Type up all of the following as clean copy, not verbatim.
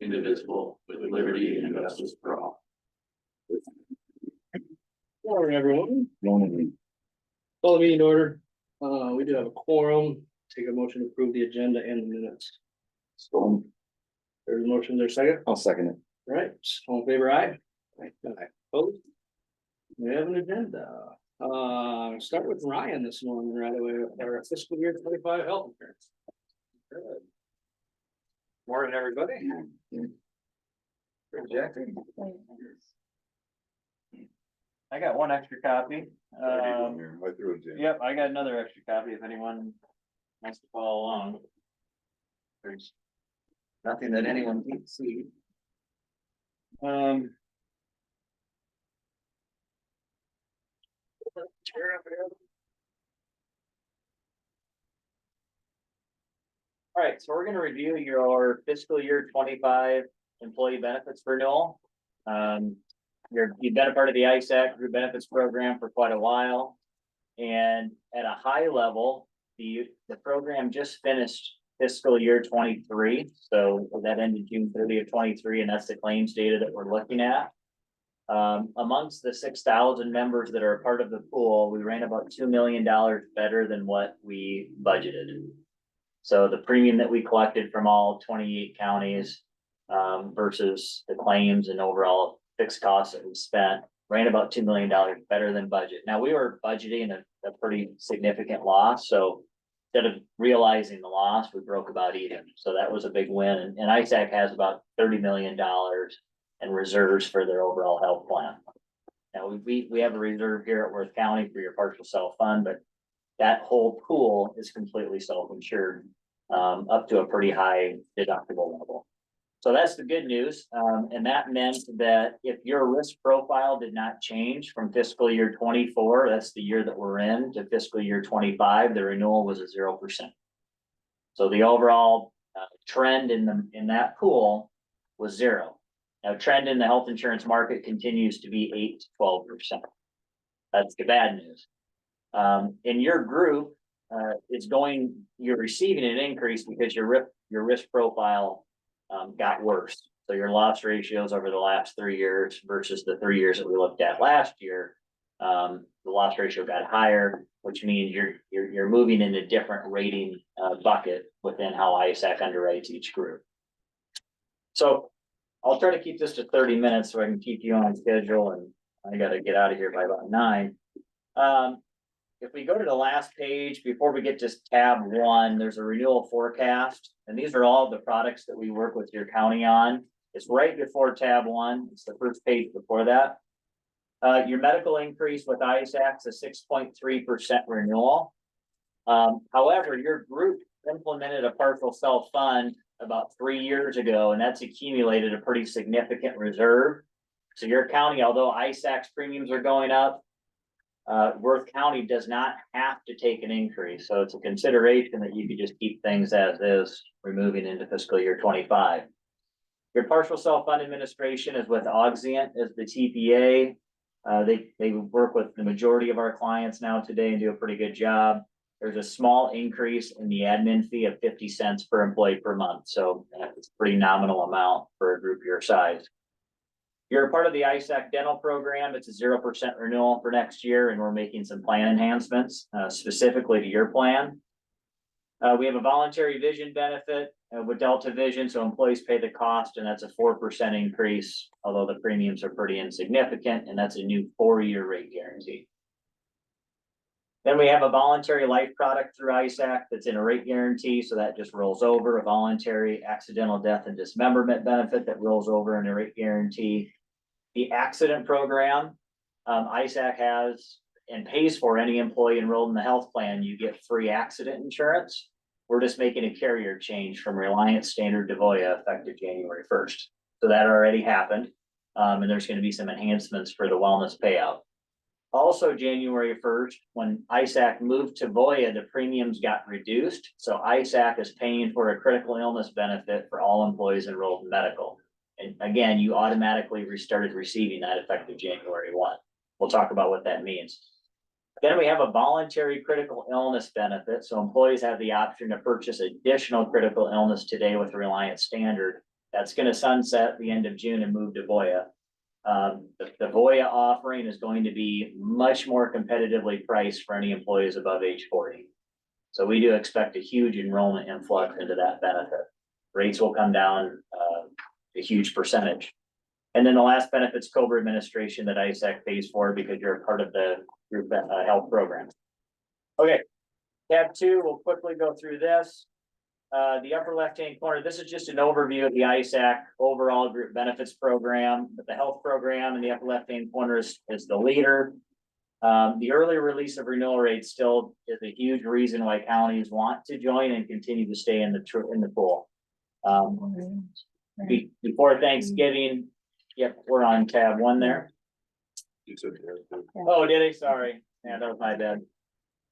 indivisible, with liberty and justice for all. Morning, everyone. Call the meeting to order. We do have a quorum. Take a motion to approve the agenda and the minutes. There's a motion there, second. I'll second it. All right, all in favor, aye. Aye. Opposed? We have an agenda. Start with Ryan this morning right away with our fiscal year 25 health insurance. Good. Morning, everybody. Projecting. I got one extra copy. Yep, I got another extra copy if anyone wants to follow along. There's nothing that anyone can see. All right, so we're going to review your fiscal year 25 employee benefits renewal. You've been a part of the ISAC group benefits program for quite a while. And at a high level, the program just finished fiscal year 23. So that ended June 30th, 23, and that's the claims data that we're looking at. Amongst the 6,000 members that are a part of the pool, we ran about $2 million better than what we budgeted. So the premium that we collected from all 28 counties versus the claims and overall fixed costs that we spent ran about $2 million better than budget. Now we were budgeting a pretty significant loss. So instead of realizing the loss, we broke about even. So that was a big win. And ISAC has about $30 million in reserves for their overall health plan. Now we have a reserve here at Worth County for your partial self-fund, but that whole pool is completely self-insured up to a pretty high deductible level. So that's the good news. And that meant that if your risk profile did not change from fiscal year 24, that's the year that we're in, to fiscal year 25, the renewal was a 0%. So the overall trend in that pool was 0. Now trend in the health insurance market continues to be 8 to 12%. That's the bad news. In your group, you're receiving an increase because your risk profile got worse. So your loss ratios over the last 3 years versus the 3 years that we looked at last year, the loss ratio got higher, which means you're moving in a different rating bucket within how ISAC underwrites each group. So I'll try to keep this to 30 minutes so I can keep you on schedule, and I got to get out of here by about 9. If we go to the last page, before we get to tab 1, there's a renewal forecast. And these are all the products that we work with your county on. It's right before tab 1. It's the first page before that. Your medical increase with ISAC is a 6.3% renewal. However, your group implemented a partial self-fund about 3 years ago, and that's accumulated a pretty significant reserve. So your county, although ISAC's premiums are going up, Worth County does not have to take an increase. So it's a consideration that you could just keep things as is, removing into fiscal year 25. Your partial self-fund administration is with Auxient as the TPA. They work with the majority of our clients now today and do a pretty good job. There's a small increase in the admin fee of 50 cents per employee per month. So it's a pretty nominal amount for a group your size. You're a part of the ISAC dental program. It's a 0% renewal for next year, and we're making some plan enhancements specifically to your plan. We have a voluntary vision benefit with Delta Vision, so employees pay the cost, and that's a 4% increase, although the premiums are pretty insignificant, and that's a new 4-year rate guarantee. Then we have a voluntary life product through ISAC that's in a rate guarantee, so that just rolls over. A voluntary accidental death and dismemberment benefit that rolls over in a rate guarantee. The accident program, ISAC has and pays for any employee enrolled in the health plan. You get free accident insurance. We're just making a carrier change from Reliance Standard to Voya effective January 1st. So that already happened. And there's going to be some enhancements for the wellness payout. Also, January 1st, when ISAC moved to Voya, the premiums got reduced. So ISAC is paying for a critical illness benefit for all employees enrolled in medical. And again, you automatically restarted receiving that effective January 1. We'll talk about what that means. Then we have a voluntary critical illness benefit, so employees have the option to purchase additional critical illness today with Reliance Standard. That's gonna sunset the end of June and move to Voya. The Voya offering is going to be much more competitively priced for any employees above age 40. So we do expect a huge enrollment influx into that benefit. Rates will come down a huge percentage. And then the last benefit's COBRA administration that ISAC pays for because you're a part of the group health program. Okay, tab 2, we'll quickly go through this. The upper left-hand corner, this is just an overview of the ISAC overall group benefits program, but the health program in the upper left-hand corner is the leader. The early release of renewal rates still is a huge reason why counties want to join and continue to stay in the pool. Before Thanksgiving, yep, we're on tab 1 there. You said there. Oh, did I? Sorry. Yeah, that was my bad.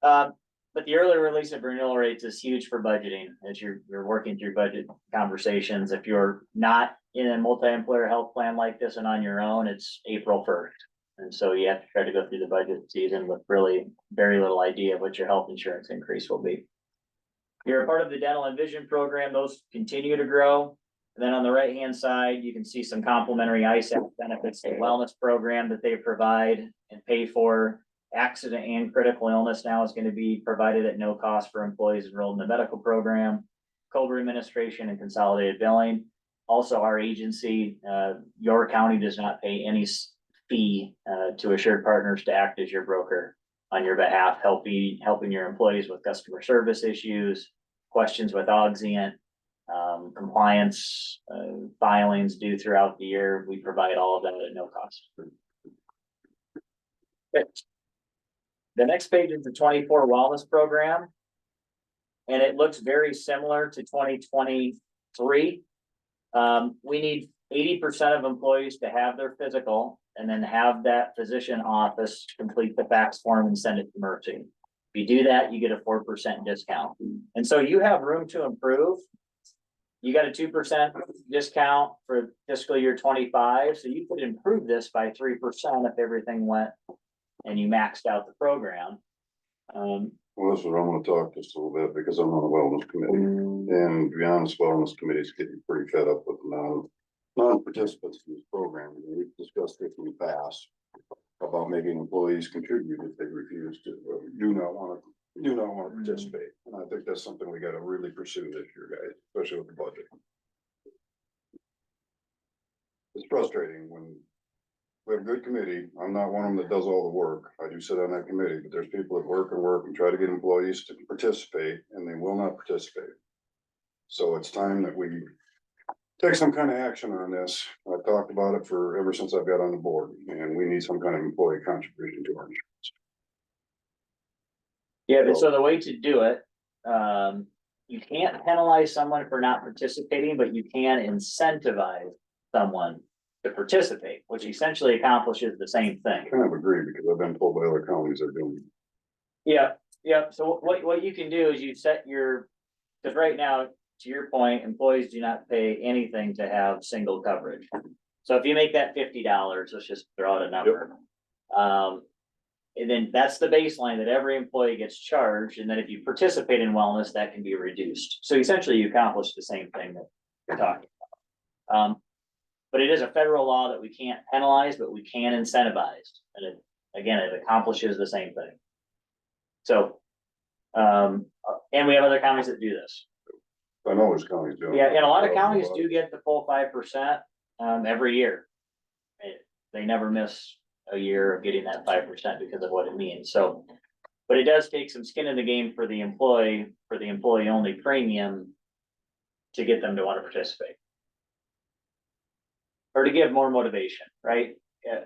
But the early release of renewal rates is huge for budgeting as you're working through budget conversations. If you're not in a multi-employer health plan like this and on your own, it's April 1st. And so you have to try to go through the budget season with really very little idea of what your health insurance increase will be. You're a part of the dental and vision program. Those continue to grow. And then on the right-hand side, you can see some complimentary ISAC benefits, the wellness program that they provide and pay for. Accident and critical illness now is going to be provided at no cost for employees enrolled in the medical program. COBRA administration and consolidated billing. Also, our agency, your county does not pay any fee to Assured Partners to act as your broker on your behalf, helping your employees with customer service issues, questions with Auxient, compliance filings due throughout the year. We provide all of that at no cost. Okay. The next page is the 24 wellness program. And it looks very similar to 2023. We need 80% of employees to have their physical and then have that physician office complete the fax form and send it to Mercy. If you do that, you get a 4% discount. And so you have room to improve. You got a 2% discount for fiscal year 25. So you could improve this by 3% if everything went and you maxed out the program. Well, this is what I'm gonna talk just a little bit because I'm on the wellness committee. And to be honest, wellness committee is getting pretty fed up with non-participants in this program. We've discussed it in the past about making employees contribute if they refuse to, do not want to participate. And I think that's something we gotta really pursue this year, guys, especially with the budget. It's frustrating when we have a good committee. I'm not one of them that does all the work. I do sit on that committee, but there's people that work and try to get employees to participate, and they will not participate. So it's time that we take some kind of action on this. I've talked about it for ever since I've got on the board, and we need some kind of employee contribution to our insurance. Yeah, but so the way to do it, you can't penalize someone for not participating, but you can incentivize someone to participate, which essentially accomplishes the same thing. I kind of agree because I've been told by other counties they're doing it. Yeah. So what you can do is you set because right now, to your point, employees do not pay anything to have single coverage. So if you make that $50, let's just throw out a number. And then that's the baseline that every employee gets charged. And then if you participate in wellness, that can be reduced. So essentially you accomplish the same thing that you're talking about. But it is a federal law that we can't penalize, but we can incentivize. And it accomplishes the same thing. So, and we have other counties that do this. I know there's counties doing it. Yeah, and a lot of counties do get the full 5% every year. They never miss a year of getting that 5% because of what it means. So, but it does take some skin in the game for the employee only premium to get them to want to participate. Or to give more motivation, right?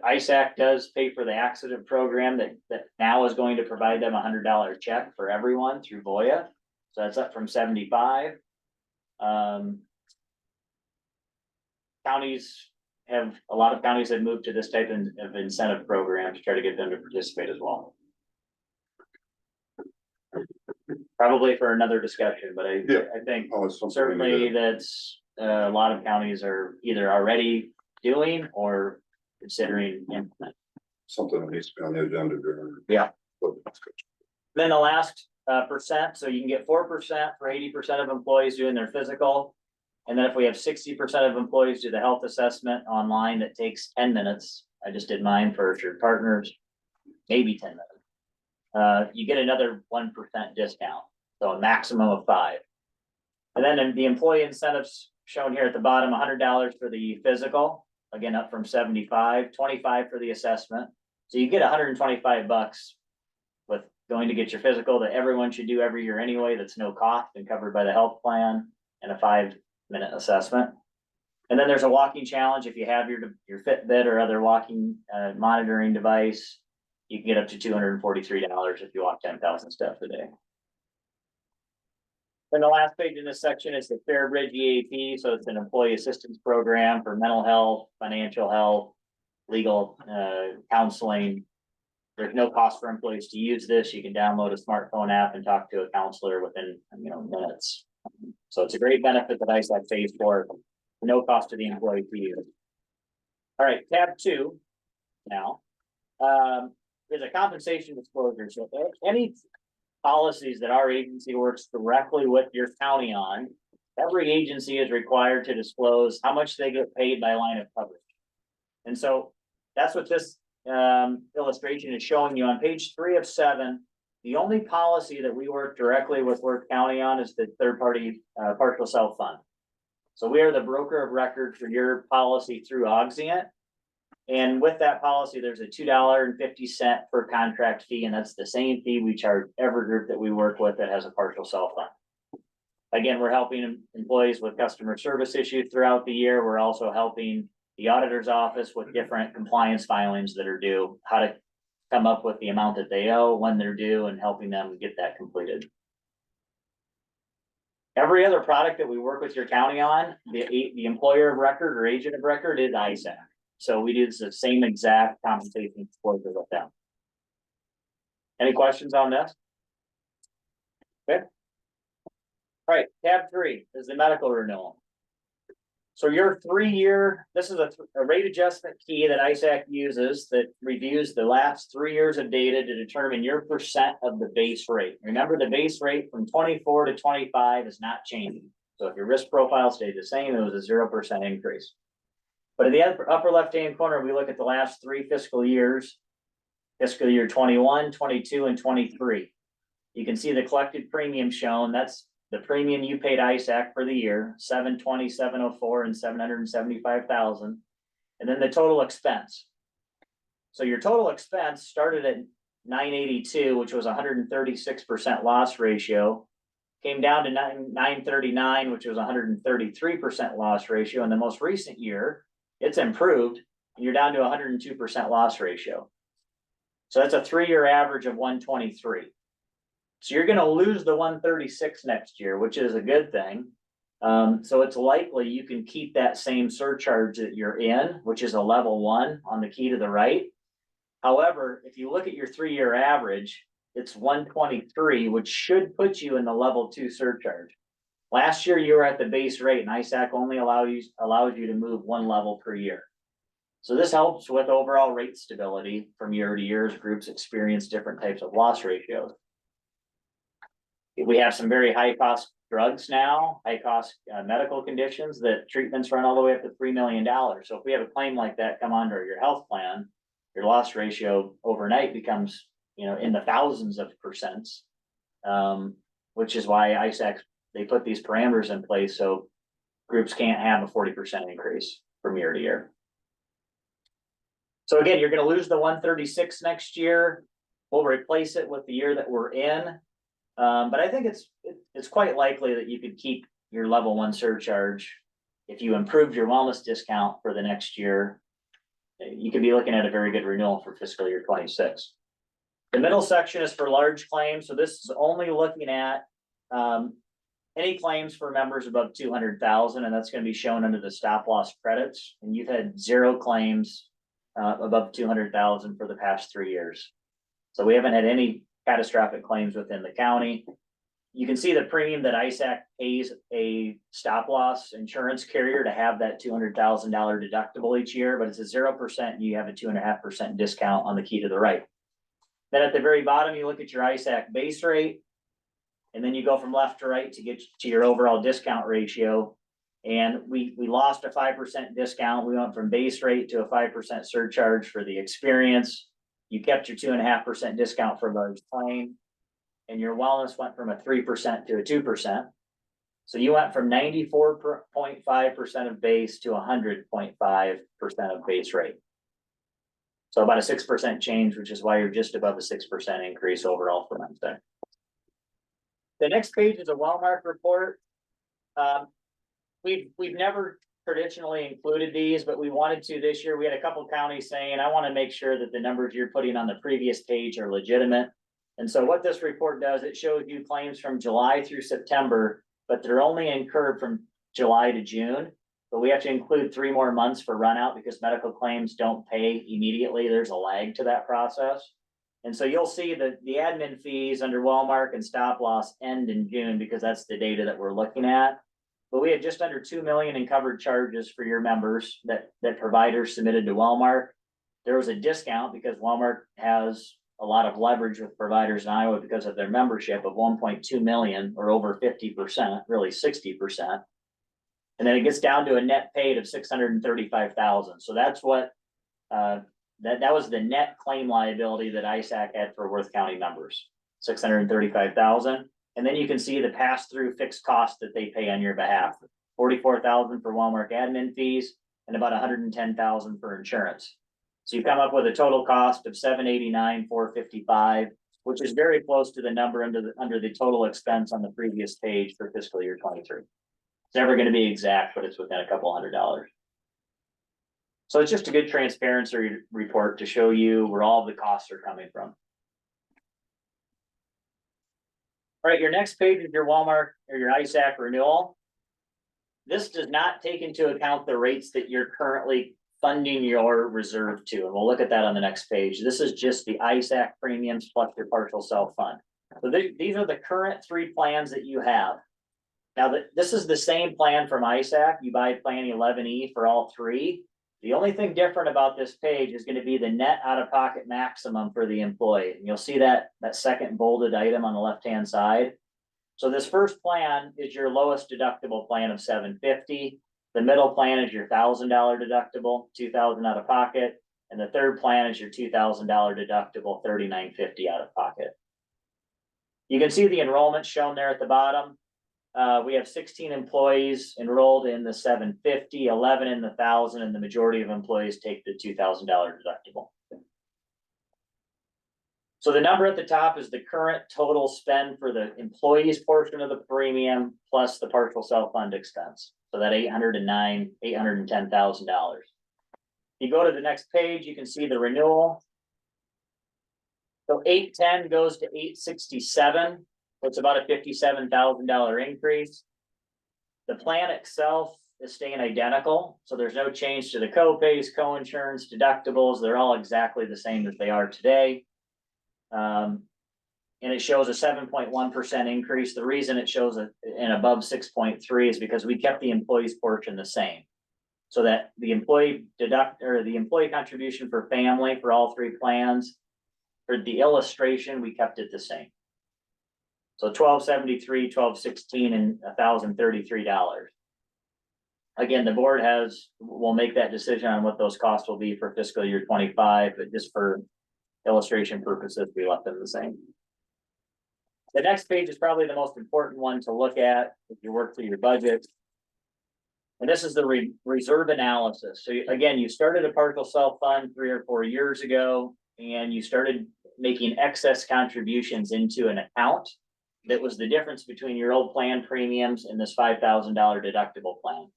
ISAC does pay for the accident program that now is going to provide them $100 check for everyone through Voya. So that's up from $75. A lot of counties have moved to this type of incentive program to try to get them to participate as well. Probably for another discussion, but I think certainly that's a lot of counties are either already doing or considering implementing. Something that needs to be on the agenda during. Yeah. Then the last percent, so you can get 4% for 80% of employees doing their physical. And then if we have 60% of employees do the health assessment online, that takes 10 minutes. I just did mine for your partners, maybe 10 minutes. You get another 1% discount, so a maximum of 5. And then the employee incentives shown here at the bottom, $100 for the physical, again, up from 75, 25 for the assessment. So you get $125 with going to get your physical that everyone should do every year anyway. That's no cost and covered by the health plan, and a 5-minute assessment. And then there's a walking challenge. If you have your Fitbit or other walking monitoring device, you can get up to $243 if you walk 10,000 steps a day. Then the last page in this section is the FairBridge EAP. So it's an employee assistance program for mental health, financial health, legal counseling. There's no cost for employees to use this. You can download a smartphone app and talk to a counselor within minutes. So it's a great benefit that ISAC pays for, no cost to the employee to use. All right, tab 2 now is a compensation disclosure. So any policies that our agency works directly with your county on, every agency is required to disclose how much they get paid by line of coverage. And so that's what this illustration is showing you on page 3 of 7. The only policy that we work directly with Worth County on is the third-party partial self-fund. So we are the broker of record for your policy through Auxient. And with that policy, there's a $2.50 per contract fee, and that's the same fee we charge every group that we work with that has a partial self-fund. Again, we're helping employees with customer service issues throughout the year. We're also helping the auditor's office with different compliance filings that are due, how to come up with the amount that they owe, when they're due, and helping them get that completed. Every other product that we work with your county on, the employer of record or agent of record is ISAC. So we do the same exact compensation disclosure with them. Any questions on this? Okay. All right, tab 3 is the medical renewal. So your 3-year, this is a rate adjustment key that ISAC uses that reviews the last 3 years of data to determine your percent of the base rate. Remember, the base rate from 24 to 25 is not changing. So if your risk profile stayed the same, it was a 0% increase. But in the upper left-hand corner, we look at the last 3 fiscal years, fiscal year 21, 22, and 23. You can see the collected premium shown. That's the premium you paid ISAC for the year, $720,000, $704,000, and $775,000. And then the total expense. So your total expense started at $982, which was 136% loss ratio, came down to $939, which was 133% loss ratio. In the most recent year, it's improved, and you're down to 102% loss ratio. So that's a 3-year average of 123. So you're going to lose the 136 next year, which is a good thing. So it's likely you can keep that same surcharge that you're in, which is a level 1 on the key to the right. However, if you look at your 3-year average, it's 123, which should put you in the level 2 surcharge. Last year you were at the base rate, and ISAC only allows you to move 1 level per year. So this helps with overall rate stability from year to year as groups experience different types of loss ratios. We have some very high cost drugs now, high cost medical conditions that treatments run all the way up to $3 million. So if we have a claim like that come under your health plan, your loss ratio overnight becomes, in the thousands of percents, which is why ISAC, they put these parameters in place so groups can't have a 40% increase from year to year. So again, you're going to lose the 136 next year. We'll replace it with the year that we're in. But I think it's quite likely that you could keep your level 1 surcharge. If you improved your wellness discount for the next year, you could be looking at a very good renewal for fiscal year 26. The middle section is for large claims. So this is only looking at any claims for members above 200,000, and that's going to be shown under the stop loss credits. And you've had 0 claims above 200,000 for the past 3 years. So we haven't had any catastrophic claims within the county. You can see the premium that ISAC pays a stop loss insurance carrier to have that $200,000 deductible each year, but it's a 0%, and you have a 2.5% discount on the key to the right. Then at the very bottom, you look at your ISAC base rate. And then you go from left to right to get to your overall discount ratio. And we lost a 5% discount. We went from base rate to a 5% surcharge for the experience. You kept your 2.5% discount for large claim. And your wellness went from a 3% to a 2%. So you went from 94.5% of base to 100.5% of base rate. So about a 6% change, which is why you're just above the 6% increase overall for Wednesday. The next page is a Wellmark report. We've never traditionally included these, but we wanted to this year. We had a couple counties saying, I want to make sure that the numbers you're putting on the previous page are legitimate. And so what this report does, it shows you claims from July through September, but they're only incurred from July to June. But we have to include 3 more months for run out because medical claims don't pay immediately. There's a lag to that process. And so you'll see that the admin fees under Wellmark and stop loss end in June because that's the data that we're looking at. But we had just under 2 million in covered charges for your members that providers submitted to Wellmark. There was a discount because Wellmark has a lot of leverage with providers in Iowa because of their membership of 1.2 million or over 50%, really 60%. And then it gets down to a net paid of 635,000. So that's what that was the net claim liability that ISAC had for Worth County members, 635,000. And then you can see the pass-through fixed costs that they pay on your behalf, 44,000 for Wellmark admin fees and about 110,000 for insurance. So you come up with a total cost of 789,455, which is very close to the number under the total expense on the previous page for fiscal year 23. It's never going to be exact, but it's within a couple $100. So it's just a good transparency report to show you where all the costs are coming from. All right, your next page is your Wellmark or your ISAC renewal. This does not take into account the rates that you're currently funding your reserve to, and we'll look at that on the next page. This is just the ISAC premiums plus your partial self-fund. So these are the current 3 plans that you have. Now, this is the same plan from ISAC. You buy plan 11E for all 3. The only thing different about this page is going to be the net out-of-pocket maximum for the employee. And you'll see that second bolded item on the left-hand side. So this first plan is your lowest deductible plan of $750. The middle plan is your $1,000 deductible, $2,000 out of pocket. And the third plan is your $2,000 deductible, $3,950 out of pocket. You can see the enrollment shown there at the bottom. We have 16 employees enrolled in the $750, 11 in the $1,000, and the majority of employees take the $2,000 deductible. So the number at the top is the current total spend for the employees portion of the premium plus the partial self-fund expense. So that $810,000. You go to the next page, you can see the renewal. So 810 goes to 867. It's about a $57,000 increase. The plan itself is staying identical. So there's no change to the co-pays, co-insurance, deductibles. They're all exactly the same as they are today. And it shows a 7.1% increase. The reason it shows an above 6.3 is because we kept the employees portion the same. So that the employee contribution for family for all 3 plans, for the illustration, we kept it the same. So $1,273, $1,216, and $1,033. Again, the board will make that decision on what those costs will be for fiscal year 25, but just for illustration purposes, we left them the same. The next page is probably the most important one to look at if you work through your budget. And this is the reserve analysis. So again, you started a partial self-fund 3 or 4 years ago, and you started making excess contributions into an account. That was the difference between your old plan premiums and this $5,000 deductible plan.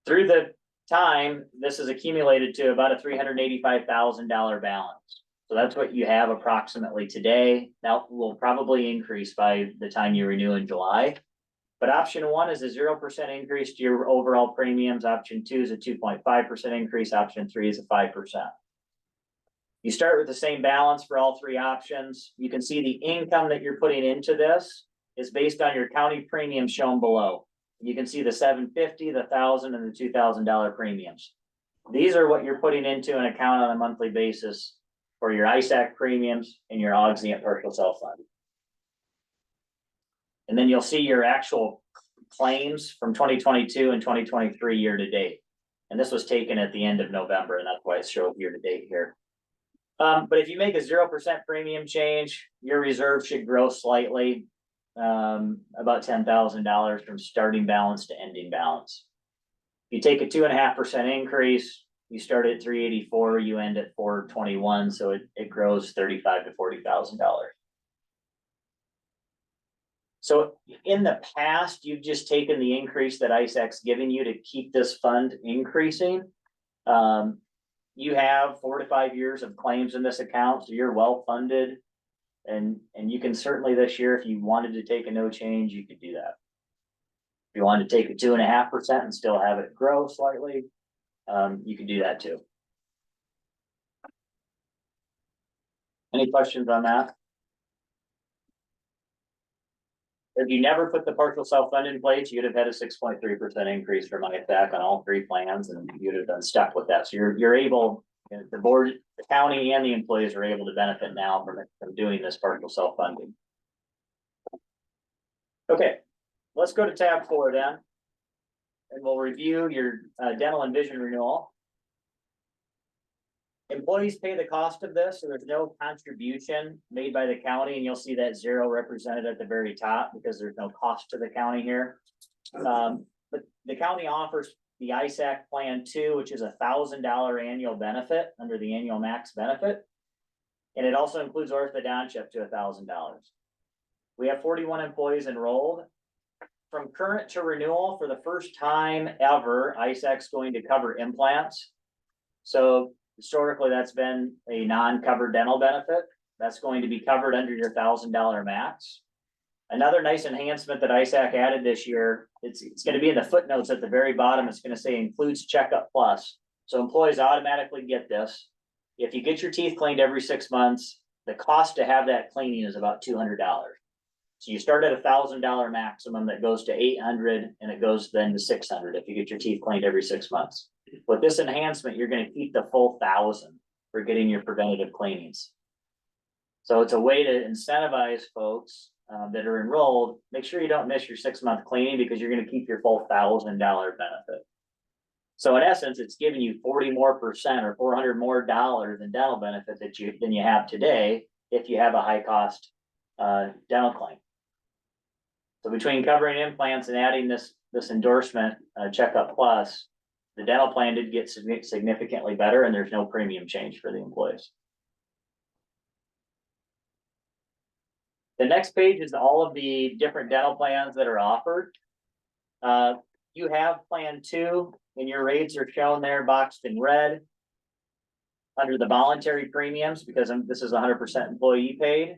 Through the time, this is accumulated to about a $385,000 balance. So that's what you have approximately today. That will probably increase by the time you renew in July. But option 1 is a 0% increase to your overall premiums. Option 2 is a 2.5% increase. Option 3 is a 5%. You start with the same balance for all 3 options. You can see the income that you're putting into this is based on your county premiums shown below. You can see the $750, the $1,000, and the $2,000 premiums. These are what you're putting into an account on a monthly basis for your ISAC premiums and your auxiliary and partial self-fund. And then you'll see your actual claims from 2022 and 2023 year to date. And this was taken at the end of November, and that's why it shows year to date here. But if you make a 0% premium change, your reserve should grow slightly, about $10,000 from starting balance to ending balance. If you take a 2.5% increase, you start at 384, you end at 421, so it grows $35,000 to $40,000. So in the past, you've just taken the increase that ISAC's given you to keep this fund increasing. You have 4 to 5 years of claims in this account, so you're well funded. And you can certainly this year, if you wanted to take a no change, you could do that. If you wanted to take a 2.5% and still have it grow slightly, you could do that too. Any questions on that? If you never put the partial self-fund in place, you'd have had a 6.3% increase for ISAC on all 3 plans, and you'd have been stuck with that. So you're able, the board, the county, and the employees are able to benefit now from doing this partial self-funding. Okay, let's go to tab 4 then, and we'll review your dental and vision renewal. Employees pay the cost of this, so there's no contribution made by the county, and you'll see that 0 represented at the very top because there's no cost to the county here. But the county offers the ISAC Plan 2, which is $1,000 annual benefit under the annual max benefit. And it also includes orthodontia up to $1,000. We have 41 employees enrolled. From current to renewal, for the first time ever, ISAC's going to cover implants. So historically, that's been a non-covered dental benefit. That's going to be covered under your $1,000 max. Another nice enhancement that ISAC added this year, it's going to be in the footnotes at the very bottom. It's going to say includes checkup plus. So employees automatically get this. If you get your teeth cleaned every 6 months, the cost to have that cleaning is about $200. So you start at $1,000 maximum that goes to $800, and it goes then to $600 if you get your teeth cleaned every 6 months. With this enhancement, you're going to keep the full $1,000 for getting your preventative cleanings. So it's a way to incentivize folks that are enrolled. Make sure you don't miss your 6-month cleaning because you're going to keep your full $1,000 benefit. So in essence, it's giving you 40% more or $400 more in dental benefit than you have today if you have a high cost dental claim. So between covering implants and adding this endorsement checkup plus, the dental plan did get significantly better, and there's no premium change for the employees. The next page is all of the different dental plans that are offered. You have Plan 2, and your rates are shown there boxed in red under the voluntary premiums because this is 100% employee paid.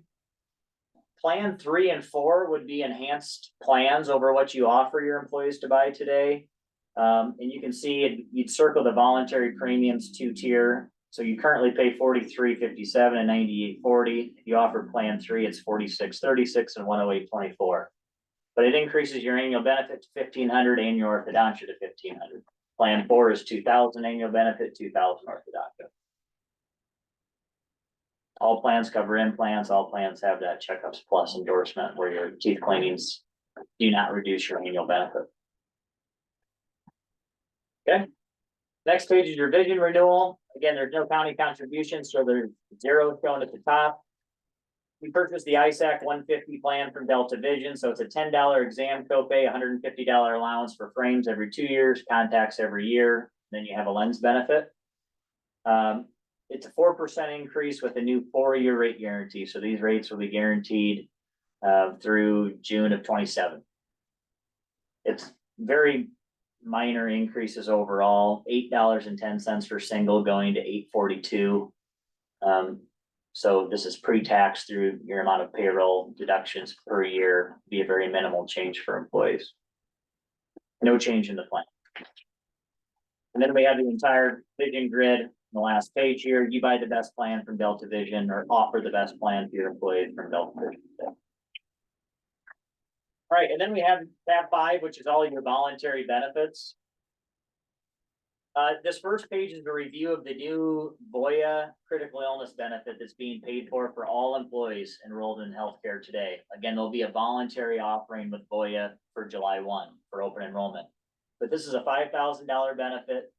Plan 3 and 4 would be enhanced plans over what you offer your employees to buy today. And you can see you'd circle the voluntary premiums 2-tier. So you currently pay $43.57 and $98.40. If you offer Plan 3, it's $46.36 and $108.24. But it increases your annual benefit to $1,500 and your orthodontia to $1,500. Plan 4 is $2,000 annual benefit, $2,000 orthodontia. All plans cover implants. All plans have that checkups plus endorsement where your teeth cleanings do not reduce your annual benefit. Okay. Next page is your vision renewal. Again, there's no county contribution, so there's 0 shown at the top. We purchased the ISAC 150 plan from Delta Vision, so it's a $10 exam copay, $150 allowance for frames every 2 years, contacts every year. Then you have a lens benefit. It's a 4% increase with a new 4-year rate guarantee. So these rates will be guaranteed through June of 27. It's very minor increases overall, $8.10 for single going to $8.42. So this is pre-tax through your amount of payroll deductions per year, be a very minimal change for employees. No change in the plan. And then we have the entire vision grid. The last page here, you buy the best plan from Delta Vision or offer the best plan to your employees from Delta Vision. All right, and then we have tab 5, which is all your voluntary benefits. This first page is a review of the new Voya critical illness benefit that's being paid for all employees enrolled in healthcare today. Again, there'll be a voluntary offering with Voya for July 1 for open enrollment. But this is a $5,000 benefit.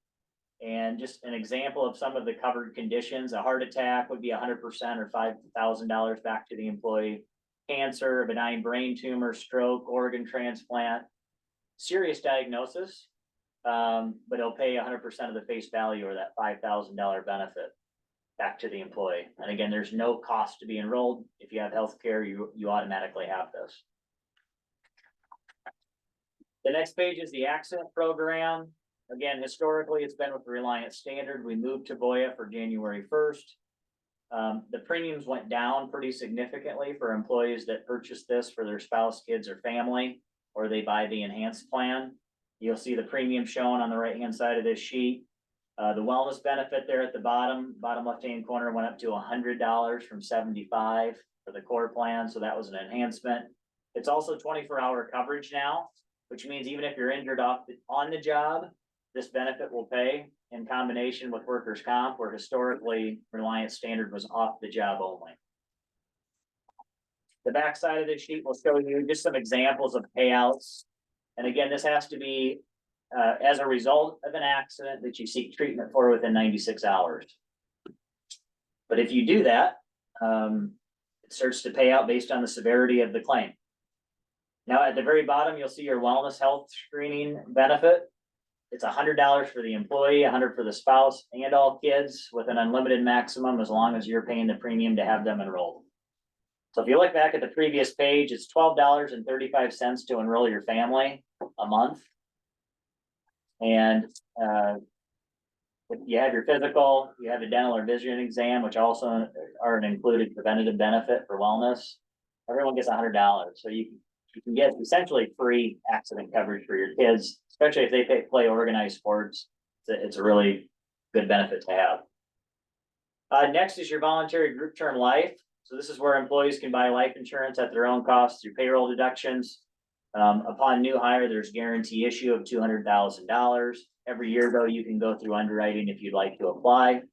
And just an example of some of the covered conditions, a heart attack would be 100% or $5,000 back to the employee. Cancer, benign brain tumor, stroke, organ transplant, serious diagnosis. But it'll pay 100% of the face value or that $5,000 benefit back to the employee. And again, there's no cost to be enrolled. If you have healthcare, you automatically have this. The next page is the accident program. Again, historically, it's been with the Reliance Standard. We moved to Voya for January 1st. The premiums went down pretty significantly for employees that purchased this for their spouse, kids, or family, or they buy the enhanced plan. You'll see the premium shown on the right-hand side of this sheet. The wellness benefit there at the bottom left-hand corner went up to $100 from $75 for the core plan, so that was an enhancement. It's also 24-hour coverage now, which means even if you're injured on the job, this benefit will pay in combination with workers' comp, where historically Reliance Standard was off the job only. The back side of this sheet will show you just some examples of payouts. And again, this has to be as a result of an accident that you seek treatment for within 96 hours. But if you do that, it starts to pay out based on the severity of the claim. Now at the very bottom, you'll see your wellness health screening benefit. It's $100 for the employee, $100 for the spouse and all kids with an unlimited maximum as long as you're paying the premium to have them enrolled. So if you look back at the previous page, it's $12.35 to enroll your family a month. And if you have your physical, you have a dental or vision exam, which also are an included preventative benefit for wellness, everyone gets $100. So you can get essentially free accident coverage for your kids, especially if they play organized sports. It's a really good benefit to have. Next is your voluntary group term life. So this is where employees can buy life insurance at their own cost through payroll deductions. Upon new hire, there's guarantee issue of $200,000. Every year though, you can go through underwriting if you'd like to apply. And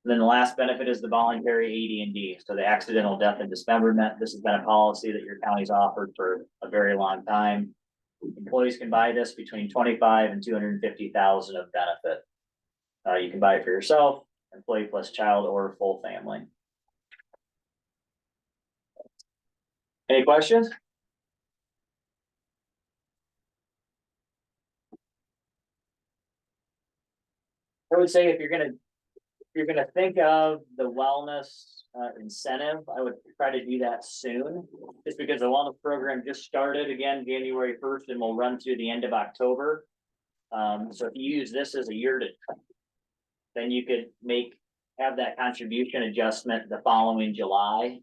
then the last benefit is the voluntary AD&D. So the accidental death and dismemberment. This has been a policy that your county's offered for a very long time. Employees can buy this between $25,000 and $250,000 of benefit. You can buy it for yourself, employee plus child, or full family. Any questions? I would say if you're gonna think of the wellness incentive, I would try to do that soon, just because the wellness program just started again January 1st and will run through the end of October. So if you use this as a year to, then you could have that contribution adjustment the following July,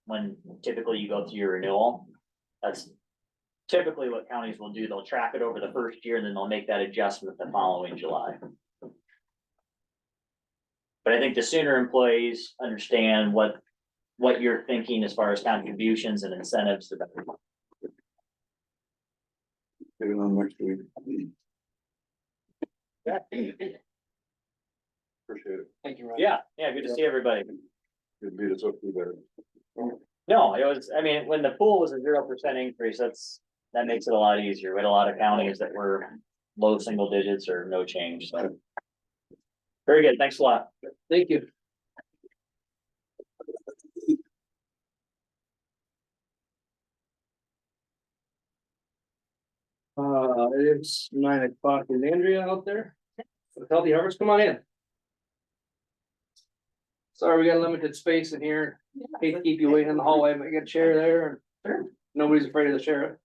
when typically you go through your renewal. That's typically what counties will do. They'll track it over the first year and then they'll make that adjustment the following July. But I think the sooner employees understand what you're thinking as far as contributions and incentives, the better. Get it on next week. Yeah. Appreciate it. Thank you, Ryan. Yeah, good to see everybody. Good beat us up through there. No, it was, I mean, when the pool was a 0% increase, that makes it a lot easier. We had a lot of counties that were low single digits or no change, so. Very good, thanks a lot. Thank you. It's 9 o'clock. Is Andrea out there? Healthy Harvest, come on in. Sorry, we got limited space in here. Hate to keep you waiting in the hallway, but you got a chair there. Nobody's afraid of the sheriff.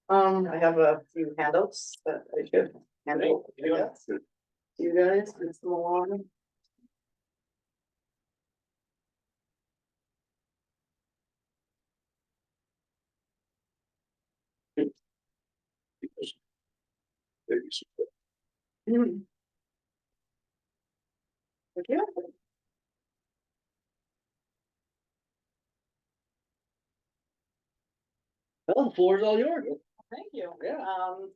I have a few handouts that I should handle. Hey, You guys, it's the one. Thank you. Well, the floor is all yours. Thank you. Yeah.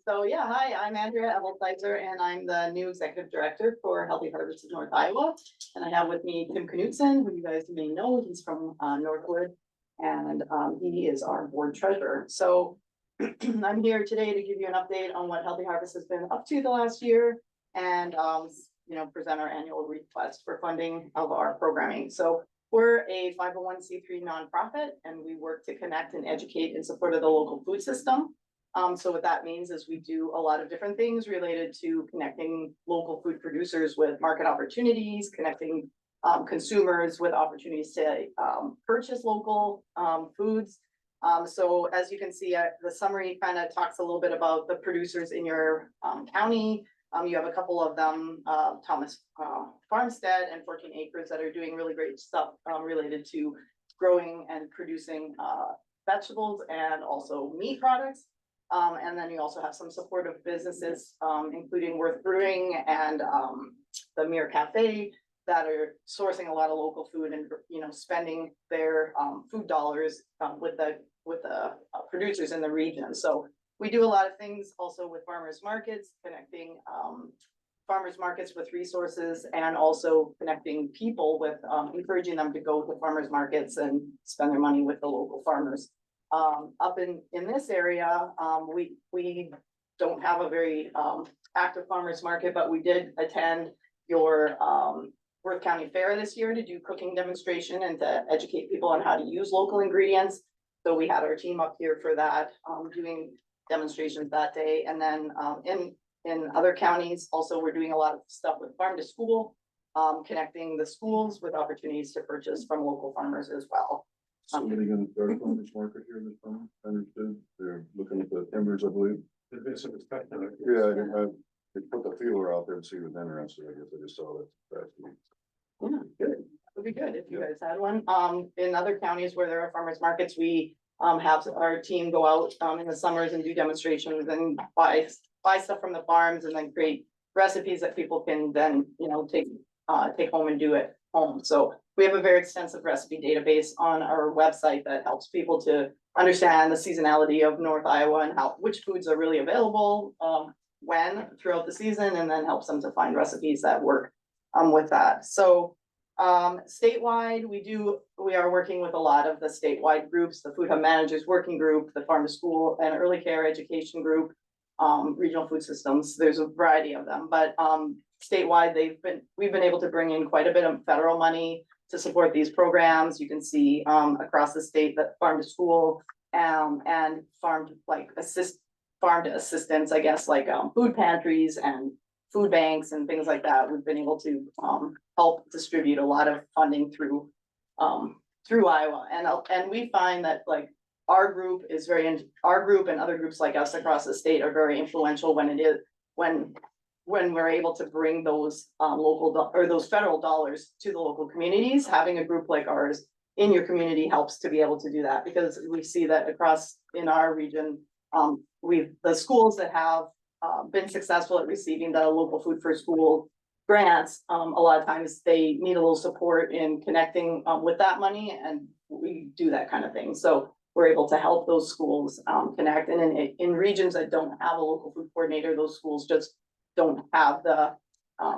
So yeah, hi, I'm Andrea Evelsizer and I'm the new executive director for Healthy Harvest of North Iowa. And I have with me Tim Knutson, who you guys may know, he's from Northwood. And he is our board treasurer. So I'm here today to give you an update on what Healthy Harvest has been up to the last year. And present our annual request for funding of our programming. So we're a 501c3 nonprofit and we work to connect and educate in support of the local food system. So what that means is we do a lot of different things related to connecting local food producers with market opportunities, connecting consumers with opportunities to purchase local foods. So as you can see, the summary kind of talks a little bit about the producers in your county. You have a couple of them, Thomas Farmstead and 14 Acres, that are doing really great stuff related to growing and producing vegetables and also meat products. And then you also have some supportive businesses, including Worth Brewing and the Mir Cafe, that are sourcing a lot of local food and, spending their food dollars with the producers in the region. So we do a lot of things also with farmers markets, connecting farmers markets with resources, and also connecting people with encouraging them to go to farmers markets and spend their money with the local farmers. Up in this area, we don't have a very active farmers market, but we did attend your Worth County Fair this year to do cooking demonstration and to educate people on how to use local ingredients. So we had our team up here for that, doing demonstrations that day. And then in other counties, also we're doing a lot of stuff with farm to school, connecting the schools with opportunities to purchase from local farmers as well. Somebody gonna start a farmer's market here this summer? I understood. They're looking at the timbers, I believe. Yeah, they put the feeler out there to see who's interested. I guess I just saw that last week. Yeah, good. Would be good if you guys had one. In other counties where there are farmers markets, we have our team go out in the summers and do demonstrations and buy stuff from the farms and then create recipes that people can then, take home and do at home. So we have a very extensive recipe database on our website that helps people to understand the seasonality of North Iowa and which foods are really available when throughout the season, and then helps them to find recipes that work with that. So statewide, we are working with a lot of the statewide groups, the Food Hub Managers Working Group, the Farm to School and Early Care Education Group, Regional Food Systems. There's a variety of them, but statewide, we've been able to bring in quite a bit of federal money to support these programs. You can see across the state that Farm to School and farm to assistance, I guess, like food pantries and food banks and things like that. We've been able to help distribute a lot of funding through Iowa, and we find that like our group and other groups like us across the state are very influential when we're able to bring those those federal dollars to the local communities. Having a group like ours in your community helps to be able to do that, because we see that across in our region, the schools that have been successful at receiving the local food for school grants, a lot of times they need a little support in connecting with that money, and we do that kind of thing. So we're able to help those schools connect, and in regions that don't have a local food coordinator, those schools just don't have the,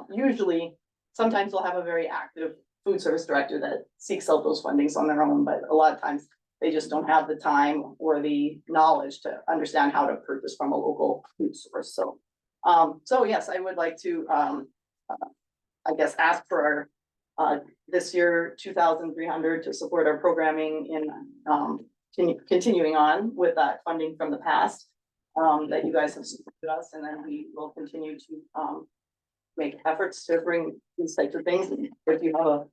usually, sometimes they'll have a very active food service director that seeks out those fundings on their own, but a lot of times they just don't have the time or the knowledge to understand how to purchase from a local food source. So yes, I would like to, I guess, ask for our this year 2,300 to support our programming in continuing on with that funding from the past that you guys have supported us, and then we will continue to make efforts to bring these types of things. If you have a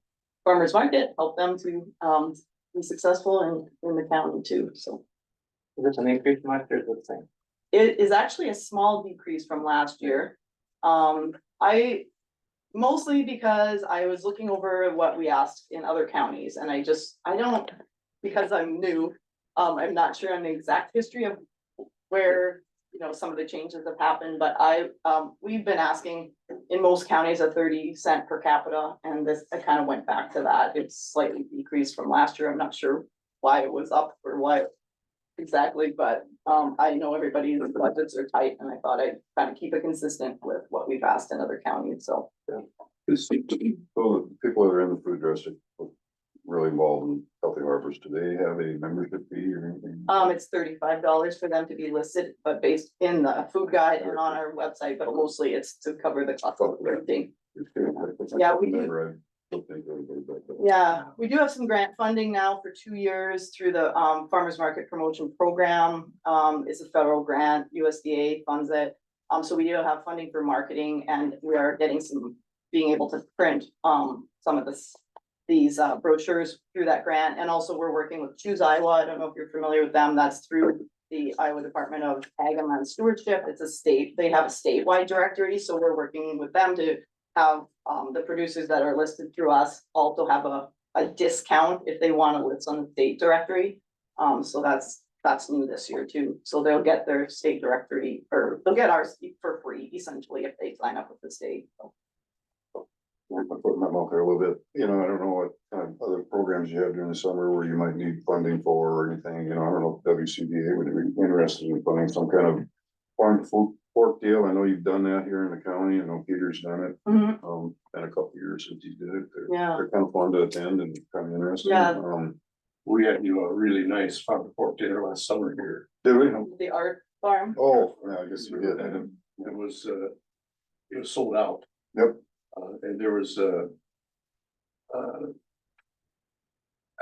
farmer's market, help them to be successful in the county too. So Is this an increase from last year? Is it the same? it is actually a small decrease from last year. Mostly because I was looking over what we asked in other counties, and because I'm new, I'm not sure on the exact history of where, some of the changes have happened, but we've been asking in most counties a 30-cent per capita, and I kind of went back to that. It's slightly decreased from last year. I'm not sure why it was up or why exactly, but I know everybody's budgets are tight and I thought I'd kind of keep it consistent with what we've asked in other counties, so. So the people that are in the food district really involved in Healthy Harbors, do they have a membership fee or anything? It's $35 for them to be listed, but based in the food guide and on our website, but mostly it's to cover the cost of everything. Yeah, we do. Yeah, we do have some grant funding now for 2 years through the Farmers Market Promotion Program. It's a federal grant, USDA funds it. So we do have funding for marketing and we are getting being able to print some of these brochures through that grant. And also we're working with Choose Iowa. I don't know if you're familiar with them. That's through the Iowa Department of Ag and Land Stewardship. It's a state, they have a statewide directory. So we're working with them to have the producers that are listed through us also have a discount if they want to list on the state directory. So that's new this year too. So they'll get their state directory, or they'll get ours for free essentially if they sign up with the state. So. I put my mouth there a little bit, you know, I don't know what kind of other programs you have during the summer where you might need funding for or anything, you know, I don't know if WCDA would be interested in funding some kind of farm to food pork deal. I know you've done that here in the county. I know Peter's done it. Mhm. Been a couple of years since he did it. Yeah. They're kind of fun to attend and kind of interesting. Yeah. We had, a really nice farm to fork dinner last summer here. Did we? The art farm. Oh, yeah, I guess you did. I didn't. It was sold out. Yep. And there was I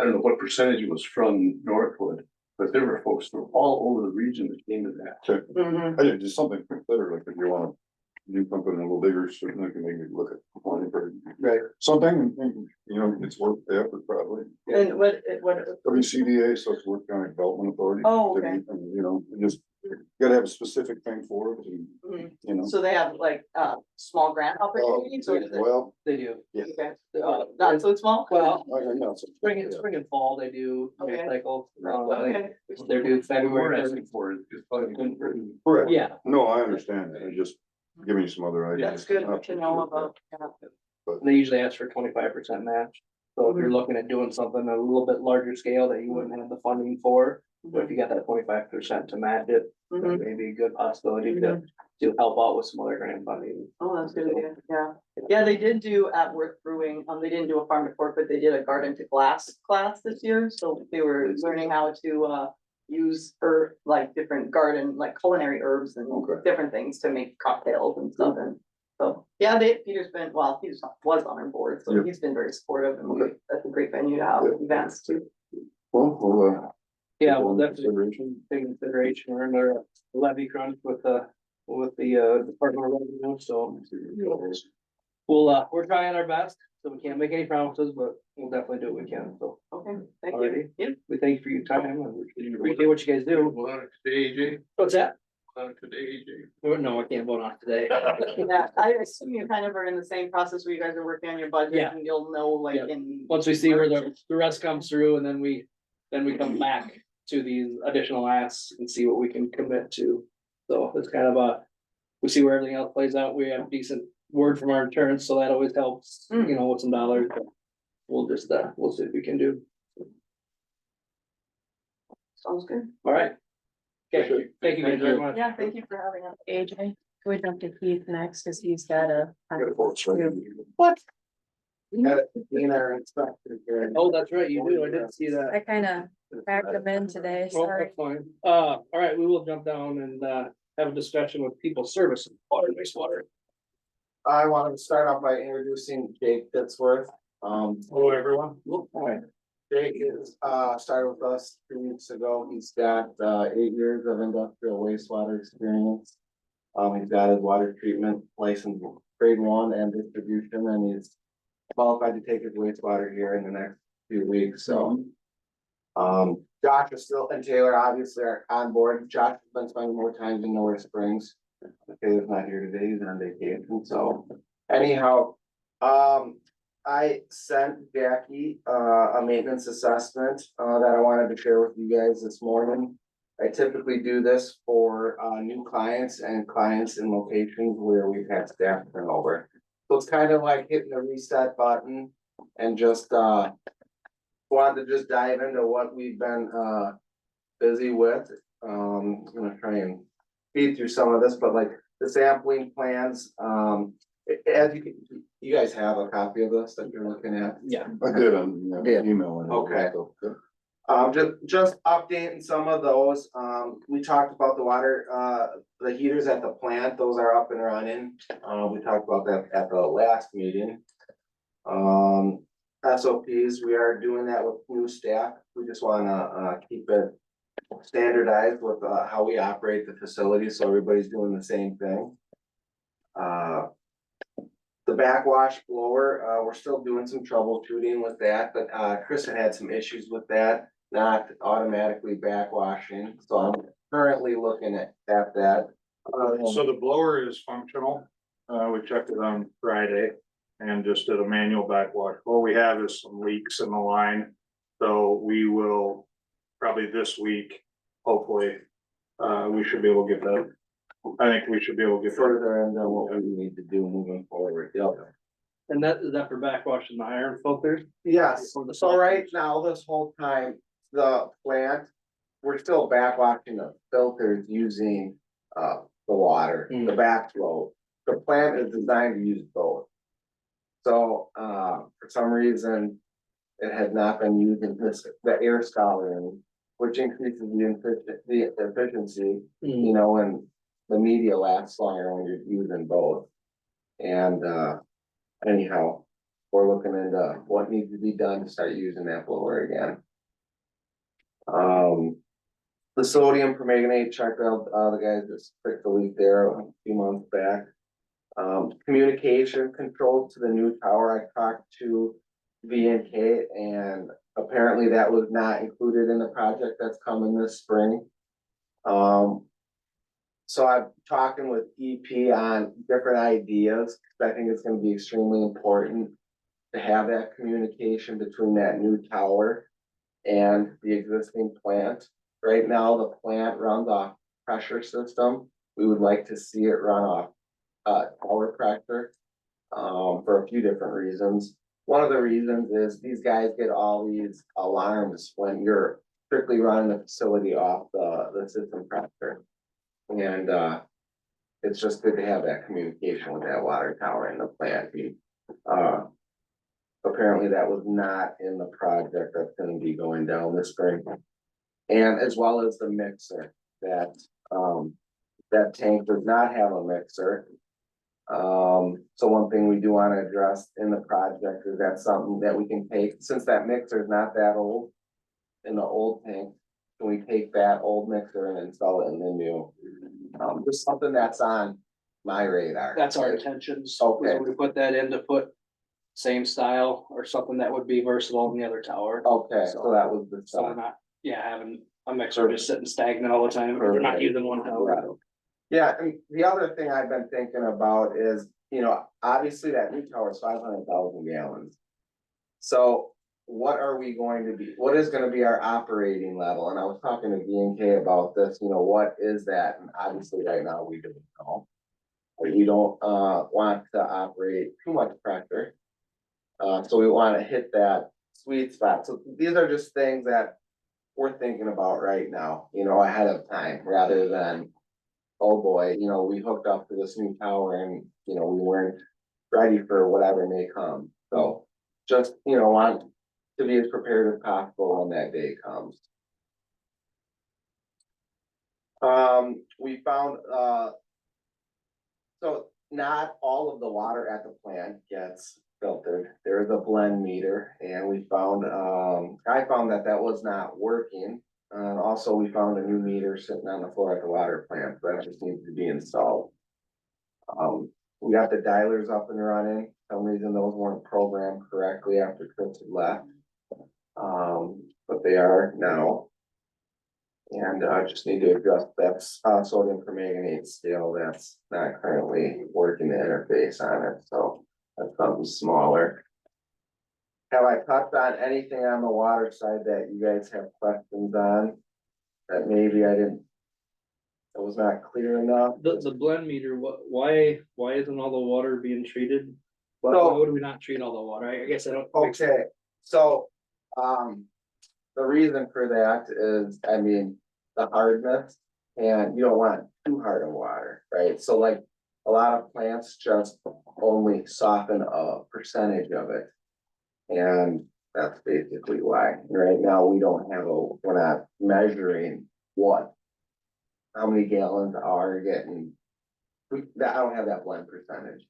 don't know what percentage was from Northwood, but there were folks from all over the region that came to that. Mhm. I did just something better, like if you want to do something a little bigger, certainly can maybe look at applying for something, and, you know, it's worth the effort probably. And what? WCDA, so it's Work County Development Authority. Oh, okay. And, you know, you just gotta have a specific thing for it, and, Mhm. you know. So they have like small grant opportunities or is it? Well, They do. Okay. Not so small? Well, I know, it's. spring and fall, they do Okay. cycles. Okay. They're due What we're February. asking for is funding. Correct. Yeah, No, I understand that, I just giving you some other ideas. That's good to know about. Yeah. and they usually ask for 25% match. So if you're Mhm. looking at doing something a little bit larger scale that you wouldn't have the funding for, but if you got that 25% to match it, that Mhm. may be a good possibility to help out with some other grant funding. Oh, that's good, yeah. Yeah, they did do at Worth Brewing, they didn't do a farm to fork, but they did a garden to glass class this year, so they were learning how to use like different garden, like culinary herbs and Okay. different things to make cocktails and stuff, and so, yeah, Peter's been, well, he was on our board, so Yeah. he's been very supportive, and Okay. that's a great venue to have Yeah. events too. Well, Yeah, take well, into definitely consideration. take into consideration, we're under a levy crunch with the Department of Revenue, so we're trying our best, so we can't make any promises, but we'll definitely do what we can, so. Okay, thank you. Alrighty. Yeah. We thank you for your time, and we appreciate what you guys do. Vote on it today, AJ. What's that? Vote on it today, AJ. No, I can't vote on it today. Yeah, I assume you kind of are in the same process where you guys are working on your budget Yeah. and you'll know like Yeah. in. Once we see where the rest comes through, and then we come back to these additional asks and see what we can commit to. So it's kind of we see where everything else plays out, we have decent word from our insurance, so that always helps, you know, with some dollars. But we'll just, we'll see if we can do. Sounds good. All right. Okay, thank you guys very much. Yeah, thank you for having us. AJ, can we jump to Keith next, cause he's got a. What? Oh, that's right, you do, I didn't see that. I kinda packed him in today, Well, sorry. that's fine. All right, we will jump down and have a discussion with people servicing water and wastewater. I wanted to start off by introducing Jake Fitzworth. Hello, everyone. All right. Jake is, started with us 2 weeks ago. He's got, 8 years of industrial wastewater experience. He's got his water treatment license, grade 1 and distribution, and he's qualified to take his wastewater here in the next few weeks, so. Josh is still, and Taylor obviously are on board. Josh has been spending more time in North Springs. Taylor's not here today, he's on vacation, so anyhow, I sent Jackie, a maintenance assessment, that I wanted to share with you guys this morning. I typically do this for, new clients and clients in locations where we've had staff turnover. So it's kind of like hitting the reset button and just, wanted to just dive into what we've been, busy with. I'm gonna try and feed through some of this, but like the sampling plans, as you guys have a copy of this that you're looking at? Yeah. I did on, Yeah. email. and Okay. so, good. Just updating some of those, we talked about the water, the heaters at the plant, those are up and running. We talked about that at the last meeting. SOPs, we are doing that with new staff, we just wanna, keep it standardized with, how we operate the facility, so everybody's doing the same thing. The backwash blower, we're still doing some troubleshooting with that, but, Chris had some issues with that, not automatically backwashing, so I'm currently looking at that. So the blower is functional. We checked it on Friday and just did a manual backwash. What we have is some leaks in the line. So we will probably this week, hopefully, we should be able to get that. I think we should be able to get that. Further into what we need to do moving forward, yep. And that, is that for backwashing the iron filters? Yes, so right now, this whole time, the plant, we're still backwashing the filters using, the water, the backflow. The plant is designed to use both. So, for some reason, it had not been using this, the air scouring, which increases the efficiency, you know, and the media lasts longer when you're using both. And, anyhow, we're looking into what needs to be done to start using that blower again. The sodium permanganate, checked out, the guys just fixed the leak there a few months back. Communication control to the new tower, I talked to VNK, and apparently that was not included in the project that's coming this spring. So I'm talking with EP on different ideas, because I think it's gonna be extremely important to have that communication between that new tower and the existing plant. Right now, the plant runs off pressure system. We would like to see it run off tower pressure, for a few different reasons. One of the reasons is these guys get all these alarms when you're strictly running the facility off the system pressure. And, it's just good to have that communication with that water tower in the plant. Apparently that was not in the project that's gonna be going down this spring. And as well as the mixer, that tank does not have a mixer. So one thing we do wanna address in the project is that something that we can take, since that mixer is not that old. In the old tank, can we take that old mixer and install it in the new? Just something that's on my radar. That's our intentions. So Okay. we put that in to put same style or something that would be versatile in the other tower. Okay, so that was the So we're stuff. not, yeah, having a mixer just sitting stagnant all the time, or we're not using one tower. Yeah, and the other thing I've been thinking about is, you know, obviously that new tower is 500,000 gallons. So what are we going to be, what is gonna be our operating level? And I was talking to VNK about this, you know, what is that? And obviously right now we don't know. We don't want to operate too much pressure. So we wanna hit that sweet spot. So these are just things that we're thinking about right now, you know, ahead of time, rather than, oh boy, you know, we hooked up to this new tower and, you know, we weren't ready for whatever may come. So just, you know, want to be as prepared as possible when that day comes. We found, so not all of the water at the plant gets filtered. There is a blend meter, and we found, I found that was not working. And also we found a new meter sitting on the floor at the water plant, so that just needs to be installed. We got the dialers up and running. For some reason those weren't programmed correctly after Chris had left. But they are now. And I just need to adjust that sodium permanganate scale that's not currently working the interface on it, so that's something smaller. Have I touched on anything on the water side that you guys have questions on? That maybe I didn't, it was not clear enough? The blend meter, why isn't all the water being treated? Why So- would we not treat all the water? I guess I don't. Okay, so, the reason for that is, I mean, the hardness. And you don't want too hard of water, right? So like a lot of plants just only soften a percentage of it. And that's basically why. Right now, we don't have we're not measuring how many gallons are getting. I don't have that blend percentage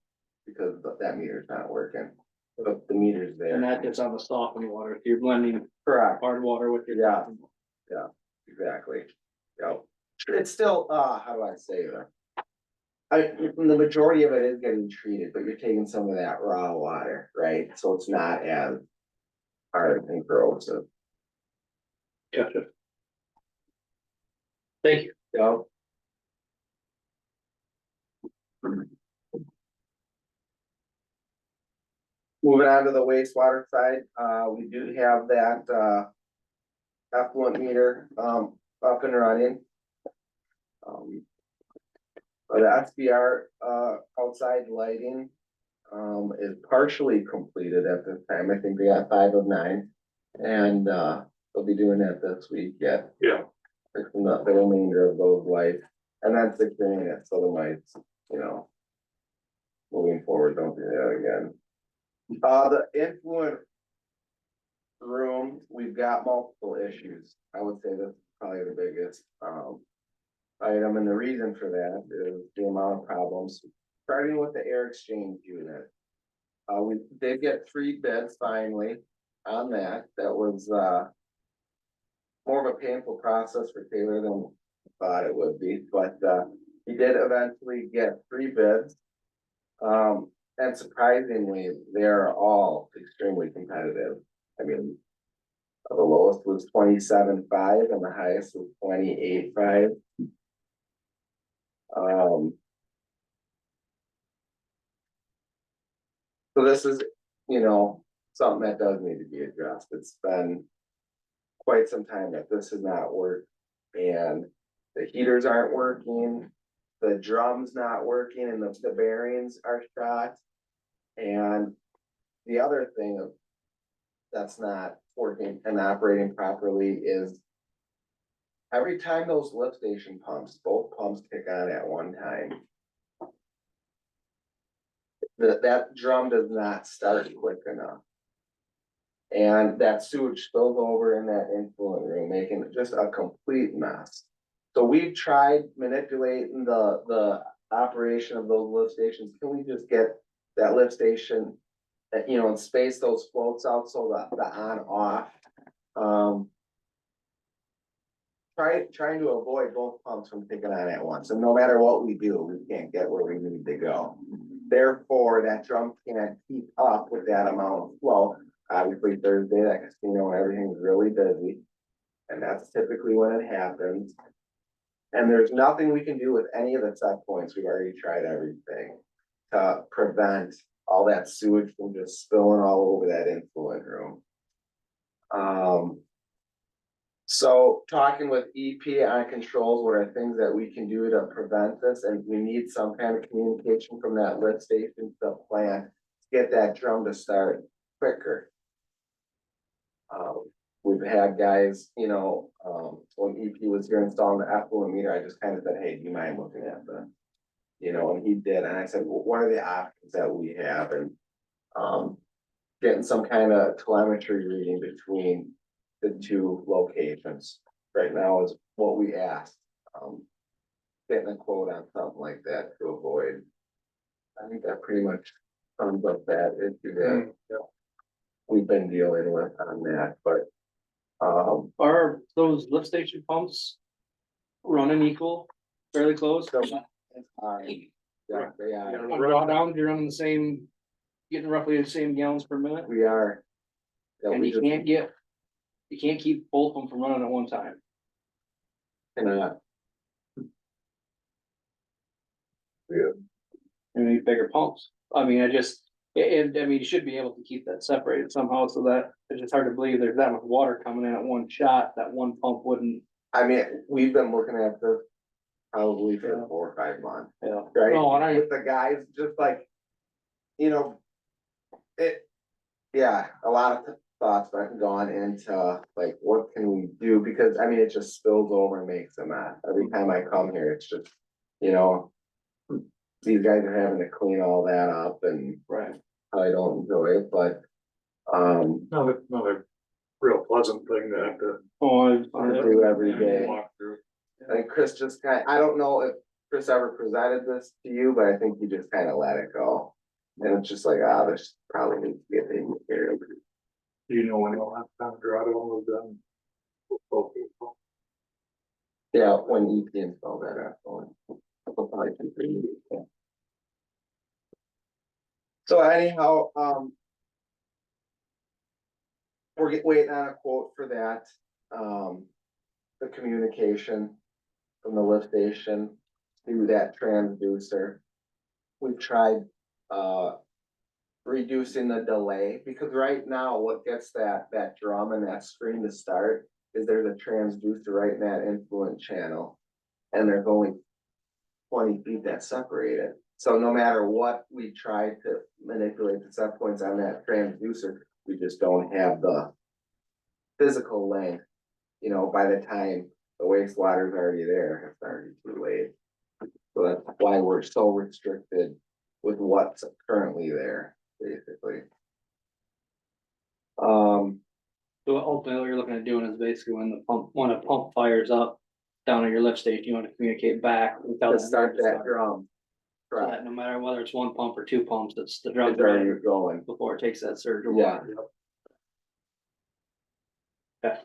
because that meter's not working, but the meter's there. And that gets on the softened water, if you're blending Correct, hard water with your. Yeah. Exactly. Yep. It's still, how do I say that? The majority of it is getting treated, but you're taking some of that raw water, right? So it's not as hard and corrosive. Gotcha. Thank you. Yep. Moving on to the wastewater side, we do have that, effluent meter, up and running. The SBR, outside lighting, is partially completed at this time. I think they got 5 of 9. And, they'll be doing that this week yet. Yeah. Fixing up the remainder of those lights, and then securing it so the lights, moving forward, don't do that again. The influent room, we've got multiple issues. I would say that's probably the biggest, item, and the reason for that is the amount of problems, starting with the air exchange unit. We did get 3 bids finally on that. That was, more of a painful process for Taylor than I thought it would be, but, he did eventually get 3 bids. And surprisingly, they're all extremely competitive. I mean, the lowest was 27.5 and the highest was 28.5. So this is, something that does need to be addressed. It's been quite some time that this has not worked, and the heaters aren't working, the drum's not working, and the bearings are shot. And the other thing that's not working and operating properly is every time those lift station pumps, both pumps kick on at one time, that drum does not start quick enough. And that sewage spills over in that influent room, making it just a complete mess. So we've tried manipulating the operation of those lift stations. Can we just get that lift station, and space those floats out so that the on off? Trying to avoid both pumps from kicking on at once. And no matter what we do, we can't get where we need to go. Therefore, that drum can't keep up with that amount of flow. Obviously Thursday, that casino and everything's really busy. And that's typically when it happens. And there's nothing we can do with any of the set points. We've already tried everything to prevent all that sewage from just spilling all over that influent room. So talking with EP on controls, what are things that we can do to prevent this? And we need some kind of communication from that lift station to the plant to get that drum to start quicker. We've had guys, when EP was here installing the effluent meter, I just kind of said, hey, do you mind looking at and he did. And I said, well, what are the options that we have? And getting some kind of telemetry reading between the 2 locations right now is what we asked. Getting a quote on something like that to avoid. I think that pretty much sums up that issue that we've been dealing with on that, but. Are those lift station pumps running equal, fairly close? Yeah, they are. On drawdown, you're running the same, getting roughly the same gallons per minute, We are. Yeah, and we you can't keep both of them from running at one time. cannot. You need bigger pumps. I mean, you should be able to keep that separated somehow so that it's just hard to believe there's that much water coming in at one shot, that one pump wouldn't. I mean, we've been looking at this probably for 4 or 5 months, Yeah. right? No, and With the guys, just like, a lot of thoughts that have gone into like, what can we do? Because I mean, it just spills over and makes a mess. Every time I come here, it's just, you know, these guys are having to clean all that up and Right. I don't enjoy it, but, Not a real pleasant thing to have to Oh, do every day. walk through. I think Chris just I don't know if Chris ever presented this to you, but I think you just kind of let it go. And it's just like, this probably needs to get taken care of. Do you know when the last time Dorado was done? Yeah, when you can install that app on. It'll probably be pretty easy. So anyhow, we're waiting on a quote for that. The communication from the lift station through that transducer. We've tried, reducing the delay, because right now what gets that drum and that screen to start is there's a transducer right in that influence channel. And there's only 20 feet that separate it. So no matter what we try to manipulate the set points on that transducer, we just don't have the physical length. You know, by the time the wastewater is already there, it's already too late. So that's why we're so restricted with what's currently there, basically. So ultimately, what you're looking at doing is basically when a pump fires up down at your lift station, you want to communicate back without. To start that drum. So Right, that no matter whether it's one pump or two pumps, it's the drum it's already going. before it takes that surge. of Yeah. water. Okay.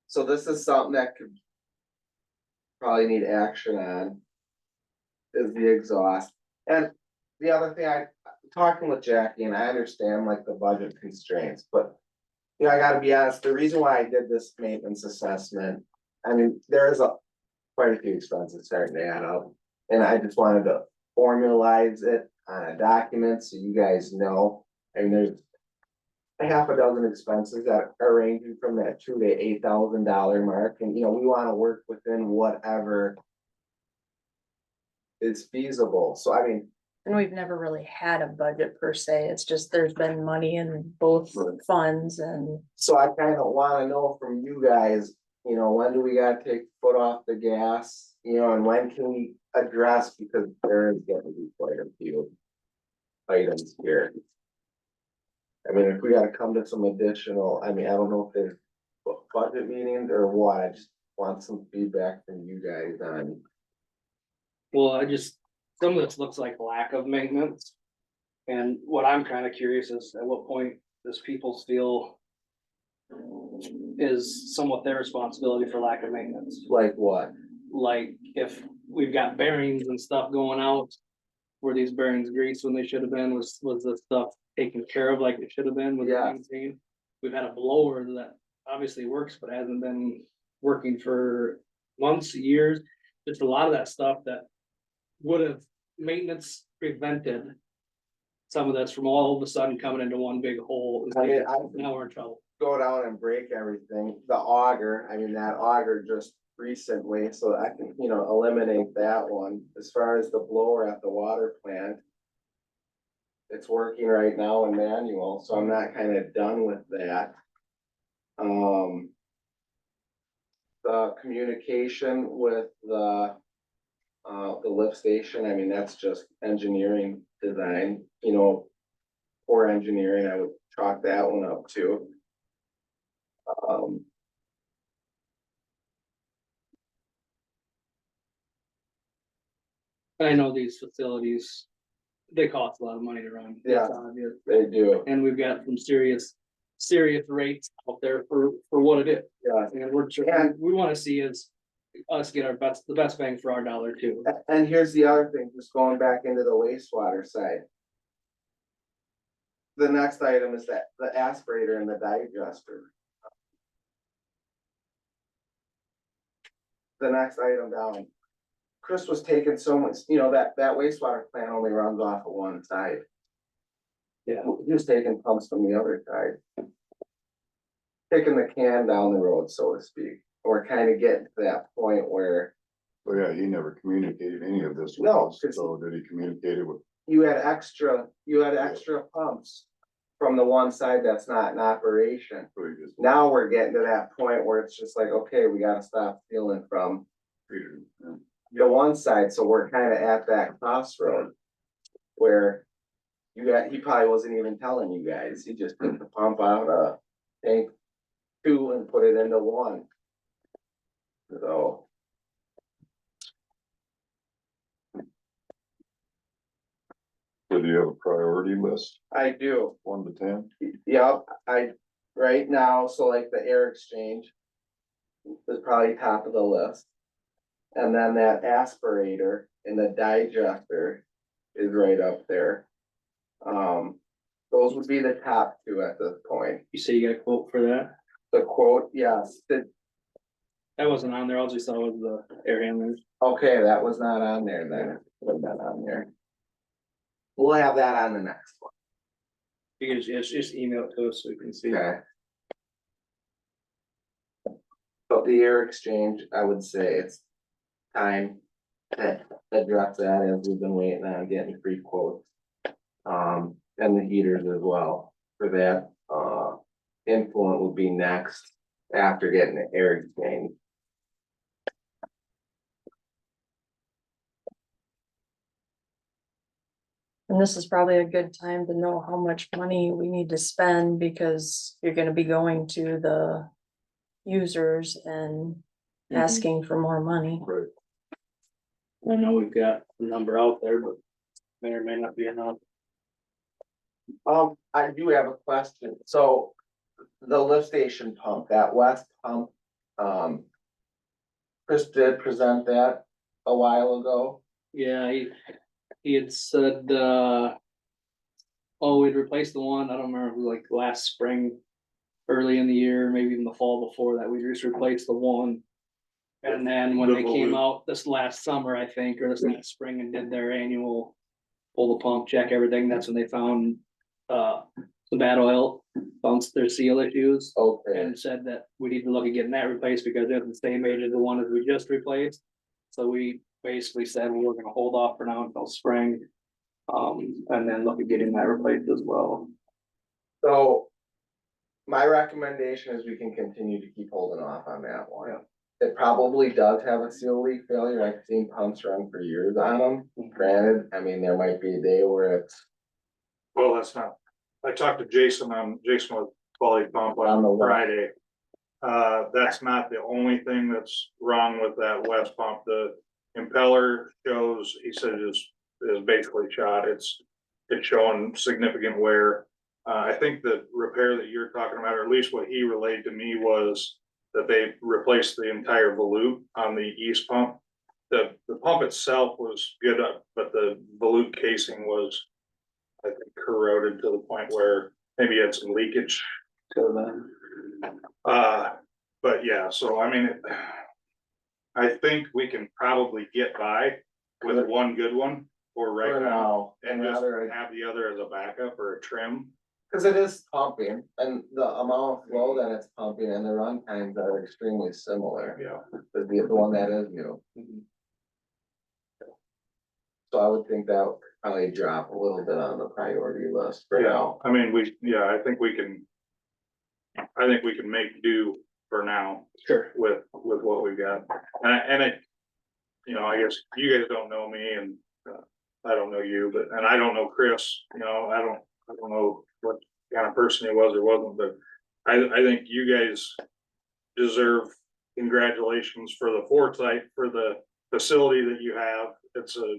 So this is something that could probably need action on. Is the exhaust. And the other thing, talking with Jackie, and I understand like the budget constraints, but. You know, I gotta be honest, the reason why I did this maintenance assessment, I mean, there is quite a few expenses starting to add up. And I just wanted to formalize it on a document so you guys know, and there's a half a dozen expenses that are ranging from that $2,000 to $8,000 mark, and you know, we wanna work within whatever is feasible, so I mean, And we've never really had a budget per se. It's just there's been money in both funds and so I kinda wanna know from you guys, you know, when do we gotta take foot off the gas? You know, and when can we address, because there is gonna be quite a few items here. I mean, if we gotta come to some additional, I mean, I don't know if there's budget meetings or what, I just want some feedback from you guys on. Well, some of this looks like lack of maintenance. And what I'm kind of curious is at what point does people feel is somewhat their responsibility for lack of maintenance? Like what? Like if we've got bearings and stuff going out, were these bearings greased when they should have been? Was the stuff taken care of like it should have been? Was it Yeah. maintained? We've had a blower that obviously works, but hasn't been working for months, years. Just a lot of that stuff that would have maintenance prevented. Some of that's from all of a sudden coming into one big hole. I mean, Now we're in trouble. go down and break everything, the auger, I mean, that auger just recently, so I can, you know, eliminate that one. As far as the blower at the water plant. It's working right now in manual, so I'm not kind of done with that. The communication with the lift station, I mean, that's just engineering design, you know. Poor engineering, I would chalk that one up too. And I know these facilities, they cost a lot of money to run. Yeah. It's obvious. They do, And we've got some serious rates out there for what it is. yeah. And we wanna see is us get the best bang for our dollar too. And here's the other thing, just going back into the wastewater side. The next item is that the aspirator and the digester. The next item down. Chris was taking so much, you know, that wastewater plant only runs off of one side. Yeah. He was taking pumps from the other side. Kicking the can down the road, so to speak. We're kind of getting to that point where, So yeah, he never communicated any of this with No, us, so did he communicate it with you had extra pumps from the one side that's not in operation. Previous. Now we're getting to that point where it's just like, okay, we gotta stop stealing from the one side, so we're kinda at that crossroad. Where he probably wasn't even telling you guys, he just took the pump out of tank two and put it into one. So. So do you have a priority list, I do. 1 to 10? Yep, right now, so like the air exchange. Is probably top of the list. And then that aspirator and the digester is right up there. Those would be the top two at this point. You say you got a quote for that? The quote, yes, That wasn't on there, all I just saw was the air handlers. okay, that was not on there then. Put that on there. We'll have that on the next one. You can just email it to us so we can see. Okay. But the air exchange, I would say it's time to address that as we've been waiting on getting free quotes. And the heaters as well for that, influent would be next after getting the air exchange. And this is probably a good time to know how much money we need to spend, because you're gonna be going to the users and asking for more money. Right. I know we've got a number out there, but may or may not be enough. I do have a question. So the lift station pump, that west pump, Chris did present that a while ago. Yeah, he had said, we'd replaced the one, I don't remember, if it was like last spring, early in the year, maybe even the fall before that, we just replaced the one. And then when they came out this last summer, I think, or this last spring, and did their annual pull the pump, check everything, that's when they found some bad oil, found their seal issues. Okay, And said that we need to look at getting that replaced because they're the same age as the one that we just replaced. So we basically said we were gonna hold off for now until spring. And then look at getting that replaced as well. so my recommendation is we can continue to keep holding off on that one. It probably does have a seal leak failure. I've seen pumps run for years on them. Granted, I mean, there might be a day where it's Well, that's not, I talked to Jason with Quality Pump On on the west. Friday. That's not the only thing that's wrong with that west pump. The impeller shows, he said is basically shot. It's showing significant wear. I think the repair that you're talking about, or at least what he relayed to me, was that they replaced the entire volute on the east pump. The pump itself was good, but the volute casing was, I think, corroded to the point where maybe it had some leakage to them. But yeah, so I mean, I think we can probably get by with one good one for right for now. now. And And just rather, have the other as a backup or a trim. cause it is pumping and the amount of flow that it's pumping and the run times are extremely similar. Yeah. The one that is new. So I would think that would probably drop a little bit on the priority list for Yeah, now. I mean, I think we can make do for now Sure. with what we've got. And it, I guess you guys don't know me and I don't know you, and I don't know Chris, I don't know what kind of person he was or wasn't, but I think you guys deserve congratulations for the foresight, for the facility that you have. It's a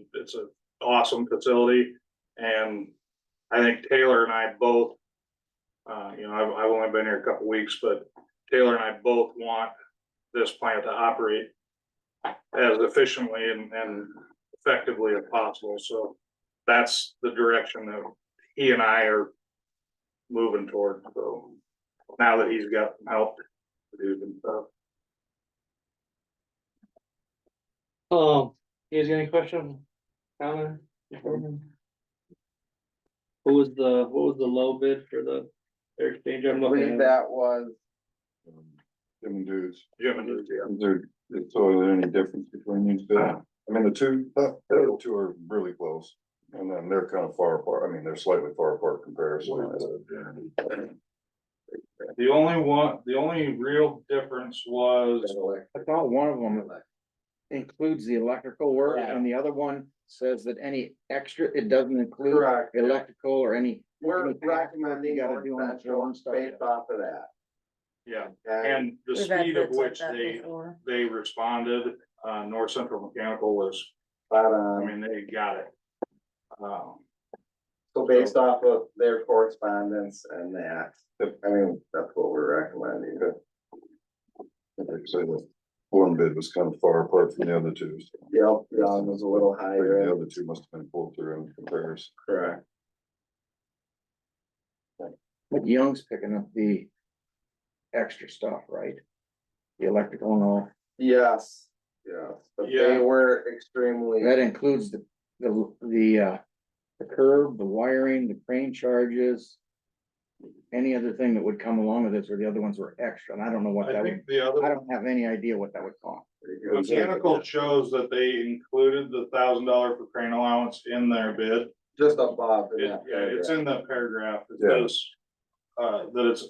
awesome facility, and I think Taylor and I both, I've only been here a couple weeks, but Taylor and I both want this plant to operate as efficiently and effectively as possible. So that's the direction that he and I are moving toward. So now that he's got some help to do some stuff. You guys got any questions? Comment? What was the low bid for the air exchange? I I'm looking believe at. that was, Jim and dudes. Jim and Luke, yeah. So is there any difference between these two? I mean, the two are really close. And then they're kind of far apart, I mean, they're slightly far apart comparison. The only real difference was, I thought one of them includes the electrical work Yeah. and the other one says that any extra, it doesn't include Correct. electrical or any. We're any patchwork recommending you gotta North do on the floor and Central stuff. based off of that. yeah, Okay? and the We've had speed of bids like which that before. they responded, North Central Mechanical was, But, I mean, they got it. so based off of their correspondence and that, I mean, that's what we're recommending. Like I say, the one bid was kind of far apart from the other two. So Yep, Young was a little I think the higher, other two must have been pulled through in comparison. correct. But Young's picking up the extra stuff, right? The electrical and all, Yes, yes, but they Yeah. were extremely, that includes the curb, the wiring, the crane charges. Any other thing that would come along with this, or the other ones were extra, and I don't know what I that would, think the I other don't have any idea what that would cost. mechanical shows that they included the $1,000 for crane allowance in their bid. just above. in It, that yeah, it's in the paragraph, it Yeah. says, that it's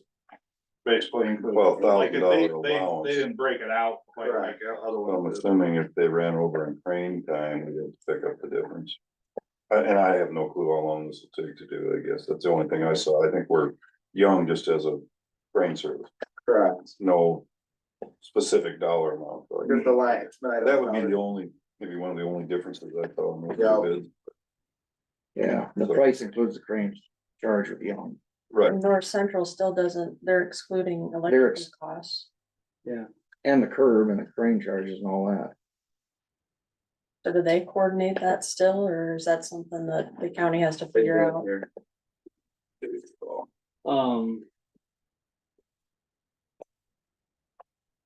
basically included. Well, Like, $1,000 they allowance. didn't break it out quite like other So I'm ones. did. assuming if they ran over in crane time, we have to pick up the difference. And I have no clue how long this will take to do, I guess. That's the only thing I saw. I think we're Young just as a crane service, Correct, no specific dollar amount. So I because guess the lights. that would be the only, maybe one of the only differences I saw in those Yeah. two bids. Yeah, the So- price includes the crane charge with Young. Right, North Central still doesn't, they're excluding They're electrical ex- costs. And the curb and the crane charges and all that. So do they coordinate that still, or is that something that the county has to figure out?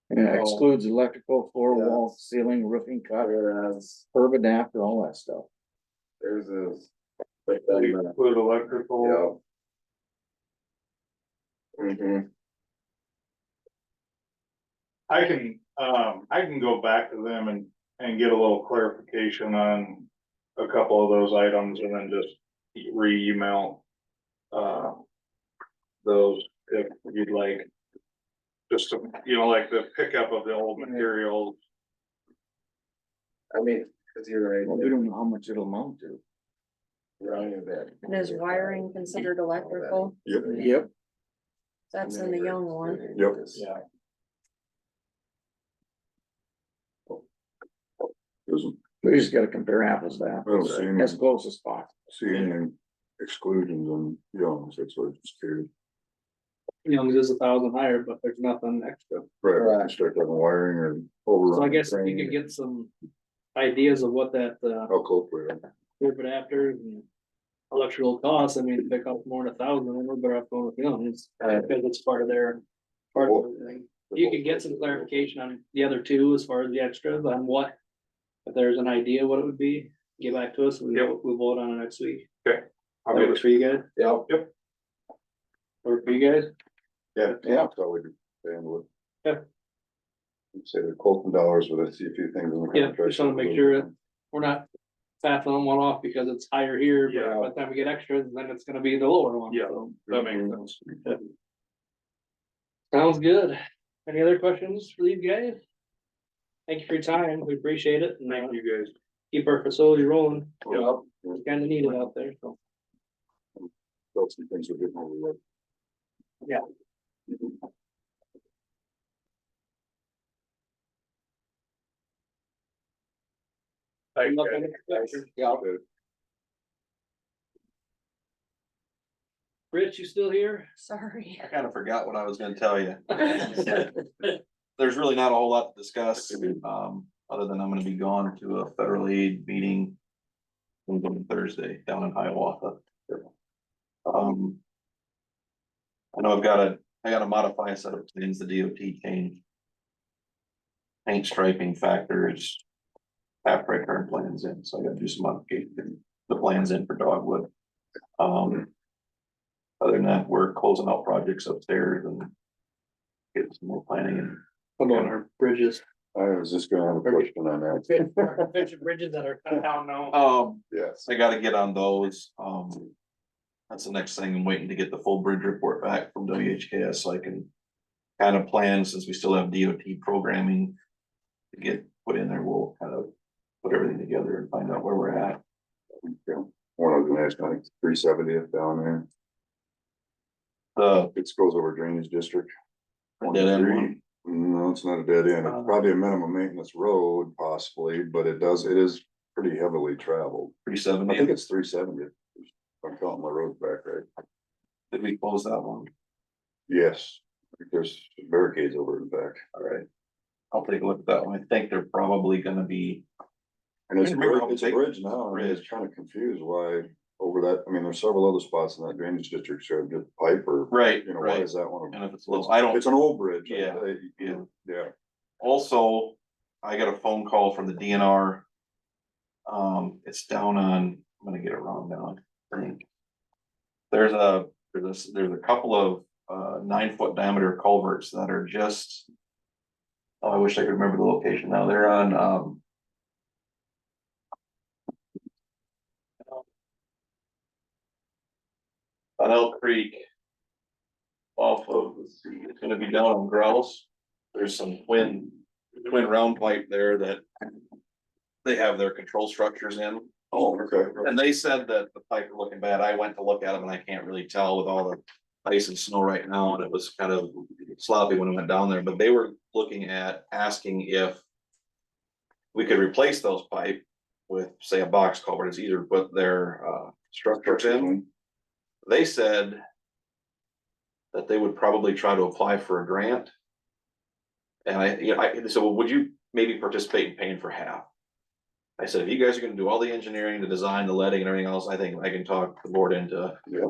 And it excludes electrical, floor, Yeah. wall, ceiling, roofing cut, Whereas curb adapter, all that stuff. theirs is. They include electrical, Yeah. Mm-hmm. I can go back to them and get a little clarification on a couple of those items and then just re-email. Those if you'd like. Just to, like the pickup of the old materials. I mean, cause you're Well, we right. don't know how much it'll amount to. Running a bit. And is wiring considered electrical? yep, Yep. That's in the Young one. yep. Yeah. Doesn't, We just gotta compare apples to I don't see apples, any, as close as possible. see any exclusions on Young's, that's what it's curious. Young's is 1,000 higher, but there's nothing extra. Right, construct on wiring or over. So I guess if you could get some ideas of what that, How close we are. curb adapters and electrical costs, I mean, if they cost more than 1,000, then we're better off going with Young's. Because it's part of their, part of everything. You could get some clarification on the other two as far as the extras on what, if there's an idea what it would be, get back to us, we'll vote on it next week. I'll That get works it. for you guys? Yep. Work for you guys? Yeah. Yeah. That's how we do. Handle it. Yeah. Say they're quoting dollars, but I see a few things in the Yeah, contract. just wanna make sure that we're not faffing one off because it's higher here, but Yeah. by the time we get extras, then it's gonna be the lower one. Yeah. So, That makes sense. sounds good. Any other questions for these guys? Thank you for your time. We appreciate it. And, Thank you guys. keep our facility rolling. Yep. It's kinda needed out there, so. Felt some things were getting overlooked. Yeah. Thanks, Good luck guys. on the construction. Okay. Rich, you still here? Sorry. I kind of forgot what I was gonna tell you. There's really not a whole lot to discuss, other than I'm gonna be gone to a federal aid meeting on Thursday down in Hiawatha. I know I gotta modify a set of plans, the DOT changed. Paint striping factors, half right turn plans in, so I gotta do some modification, the plans in for Dogwood. Other than that, we're closing out projects upstairs and getting some more planning and How about our bridges? I was just gonna have a question on that. There's bridges that are cut down now. Yes. I gotta get on those, that's the next thing, I'm waiting to get the full bridge report back from WHKS, so I can. Kind of plan, since we still have DOT programming. To get put in there, we'll kind of put everything together and find out where we're at. Yeah. One of the next, I think, 370th down there. Uh, It goes over drainage district. dead end one. No, it's not a dead end. It's probably a minimum maintenance road possibly, but it is pretty heavily traveled. I think 370, it's 370. If I'm counting my roads back right. did we close that one? Yes, I think there's barricades over in the back. All right. I'll take a look at that one, I think they're probably gonna be, And it's, I remember how it's a big bridge this now, and bridge. it's kind of confused why over that, I mean, there's several other spots in that drainage district, should just pipe or, right, you know, why right, is that one? and if it's a little, I don't. It's an old bridge. Yeah, yeah. Yeah. Also, I got a phone call from the DNR. It's down on, I'm gonna get it wrong now, I think. There's a couple of 9-foot diameter culverts that are just. Oh, I wish I could remember the location now, they're on, on Elk Creek. Off of, let's see, it's gonna be down on Grouse. There's some twin round pipe there that. They have their control structures in. Oh, okay. And they said that the pipe were looking bad. I went to look at them and I can't really tell with all the ice and snow right now, and it was kind of sloppy when I went down there, but they were looking at asking if. We could replace those pipe with, say, a box culvert. It's easier to put their structures in. They said. That they would probably try to apply for a grant. And I said, well, would you maybe participate in paying for half? I said, if you guys are gonna do all the engineering, the design, the letting and everything else, I think I can talk the board into. Yeah.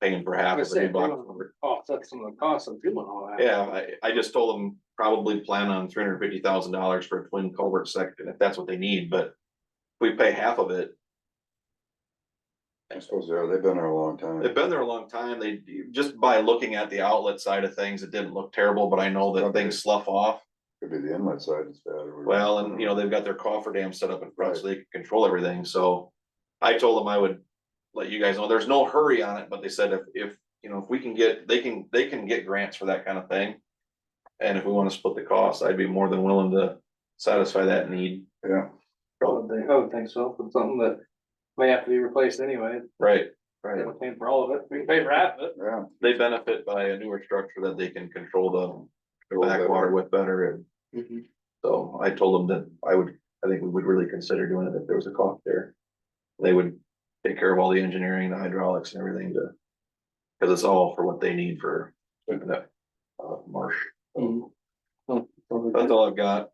Paying for half of the new box culvert. Oh, that's some of the costs of doing all that. Yeah, I just told them probably plan on $350,000 for a twin culvert section, if that's what they need, but. If we pay half of it, I suppose they are. They've been there a long time. they've been there a long time, they, just by looking at the outlet side of things, it didn't look terrible, but I know that things slough off. Could be the inlet side is bad. or whatever. Well, and they've got their cofferdam set up in front, so they can control everything, so. I told them I would let you guys know, there's no hurry on it, but they said if we can get, they can get grants for that kind of thing. And if we wanna split the cost, I'd be more than willing to satisfy that need. Yeah. I would think so, for something that may have to be replaced anyway. Right, They don't pay for all of it, we can pay for half of it. Yeah. they benefit by a newer structure that they can control the backwater with better, and so I told them that I think we would really consider doing it if there was a cost there. They would take care of all the engineering, the hydraulics and everything cause it's all for what they need for that, marsh. That's all I've got.